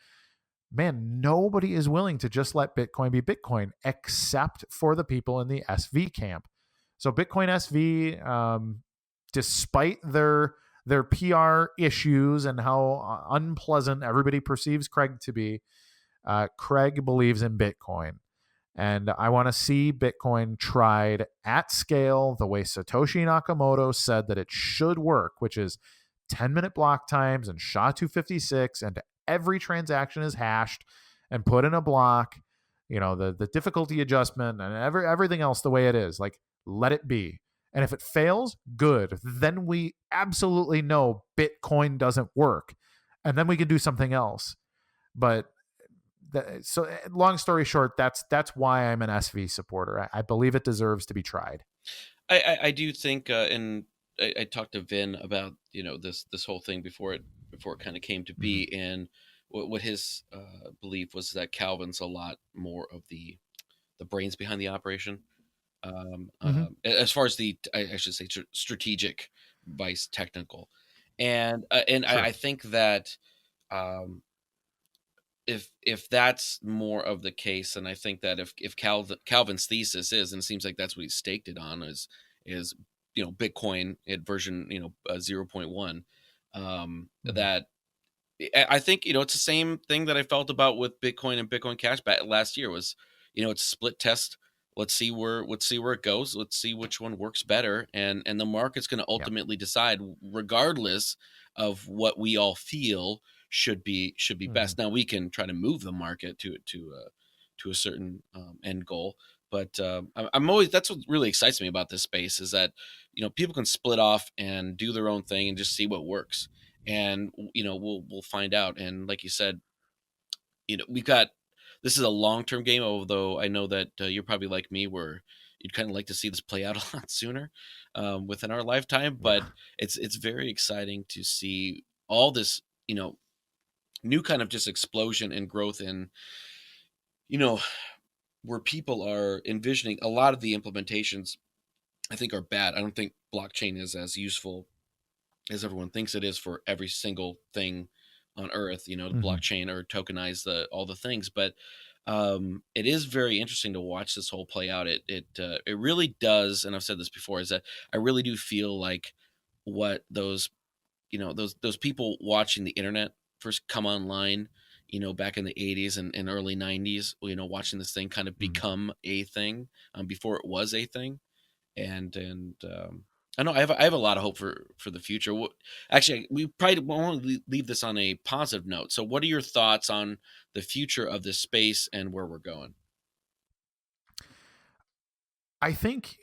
man, nobody is willing to just let Bitcoin be Bitcoin, except for the people in the SV camp. So Bitcoin SV, despite their PR issues and how unpleasant everybody perceives Craig to be, Craig believes in Bitcoin. And I want to see Bitcoin tried at scale the way Satoshi Nakamoto said that it should work, which is 10-minute block times and SHA-256, and every transaction is hashed and put in a block, the difficulty adjustment and everything else the way it is. Like, let it be. And if it fails, good. Then we absolutely know Bitcoin doesn't work. And then we can do something else. But so long story short, that's why I'm an SV supporter. I believe it deserves to be tried. I do think, and I talked to Vin about this whole thing before it kind of came to be, and what his belief was that Calvin's a lot more of the brains behind the operation, as far as I should say strategic vice technical, and sure. I think that. If that's more of the case, and I think that if Calvin's thesis is, and it seems like that's what he staked it on, is Bitcoin at version 0.1, Mhm. that I think, it's the same thing that I felt about with Bitcoin and Bitcoin Cash back last year was, it's a split test. Let's see where it goes. Let's see which one works better. And the market's going to Yeah. ultimately decide regardless of what we all feel should be Mhm. best. Now we can try to move the market to a certain end goal. But I'm always that's what really excites me about this space is that people can split off and do their own thing and just see what works, and we'll find out. And like you said, we've got this is a long-term game, although I know that you're probably like me where you'd kind of like to see this play out a lot sooner within our lifetime. Yeah. But it's very exciting to see all this new kind of just explosion and growth in you know where people are envisioning a lot of the implementations. I think are bad. I don't think blockchain is as useful as everyone thinks it is for every single thing on earth, the Mhm. blockchain or tokenize all the things. But it is very interesting to watch this whole play out. It really does, and I've said this before, is that I really do feel like what those people watching the internet first come online, back in the 80s and early 90s, watching this thing kind of Mhm. become a thing before it was a thing. And I know I have a lot of hope for the future. Actually, we probably want to leave this on a positive note. So, what are your thoughts on the future of this space and where we're going? I think,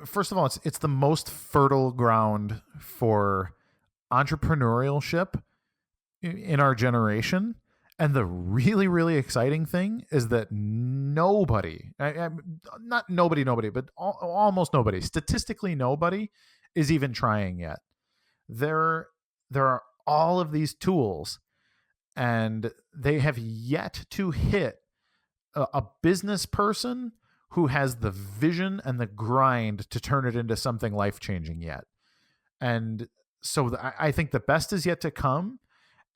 first of all, it's the most fertile ground for entrepreneurship in our generation. And the really, really exciting thing is that not nobody, but almost nobody, statistically nobody, is even trying yet. There, there are all of these tools, and they have yet to hit a business person who has the vision and the grind to turn it into something life changing yet. And so I think the best is yet to come.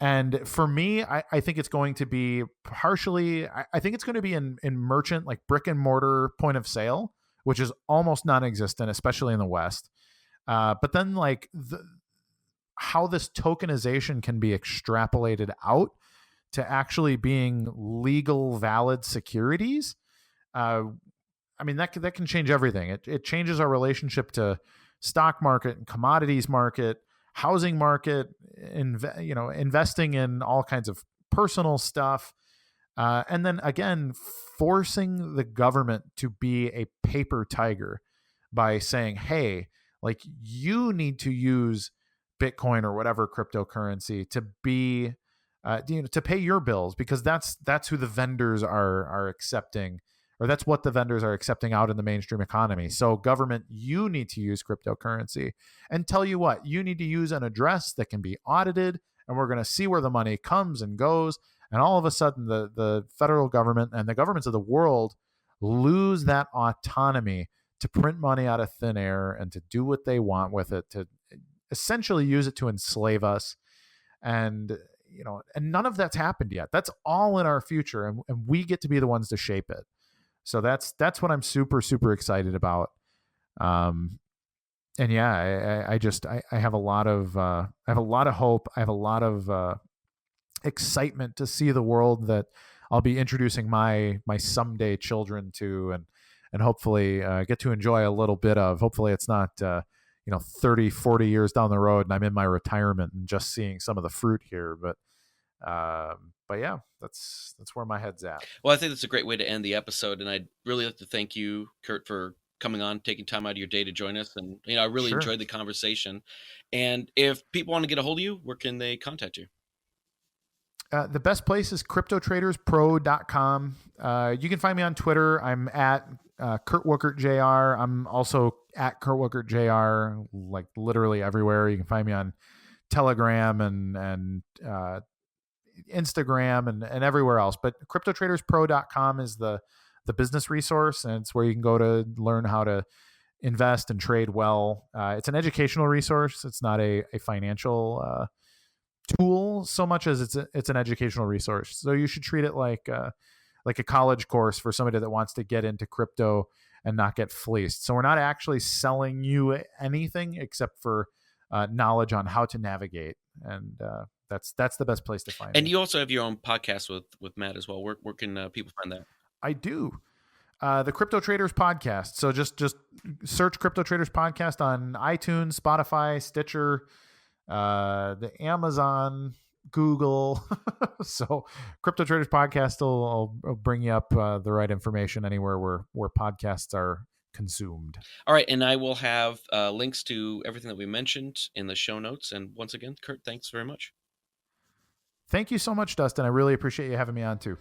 And for me, I think it's going to be partially, I think it's going to be in merchant, like brick and mortar point of sale, which is almost non existent, especially in the West. But then, like, how this tokenization can be extrapolated out to actually being legal, valid securities. Uh, I mean, that can change everything. It changes our relationship to stock market and commodities market, housing market, investing in all kinds of personal stuff, and then again, forcing the government to be a paper tiger by saying, "Hey, like you need to use Bitcoin or whatever cryptocurrency to be, to pay your bills because that's who the vendors are accepting, or that's what the vendors are accepting out in the mainstream economy. So government, you need to use cryptocurrency, and tell you what, you need to use an address that can be audited, and we're going to see where the money comes and goes." And all of a sudden, the federal government and the governments of the world lose that autonomy to print money out of thin air and to do what they want with it, to essentially use it to enslave us. And and none of that's happened yet. That's all in our future, and we get to be the ones to shape it. So that's what I'm super super excited about. Um, and yeah, I have a lot of hope. I have a lot of excitement to see the world that I'll be introducing my someday children to, and hopefully get to enjoy a little bit of. Hopefully it's not 30, 40 years down the road and I'm in my retirement and just seeing some of the fruit here. But yeah, that's where my head's at. Well, I think that's a great way to end the episode, and I'd really like to thank you, Kurt, for coming on, taking time out of your day to join us, and I really Sure. enjoyed the conversation. And if people want to get a hold of you, where can they contact you? The best place is cryptotraderspro.com. You can find me on Twitter. I'm at Kurt Wuckert Jr. I'm also at Kurt Wuckert Jr. Like literally everywhere. You can find me on Telegram and Instagram and everywhere else. But cryptotraderspro.com is the business resource, and it's where you can go to learn how to invest and trade well. It's an educational resource. It's not a financial tool so much as it's an educational resource. So you should treat it like a college course for somebody that wants to get into crypto and not get fleeced. So we're not actually selling you anything except for knowledge on how to navigate. and that's the best place to find And me. you also have your own podcast with Matt as well. Where can people find that? I do. The Crypto Traders Podcast. So just search Crypto Traders Podcast on iTunes, Spotify, Stitcher, the Amazon, Google. So Crypto Traders Podcast will bring you up the right information anywhere where podcasts are consumed. All right, and I will have links to everything that we mentioned in the show notes. And once again, Kurt, thanks very much. Thank you so much, Dustin. I really appreciate you having me on too.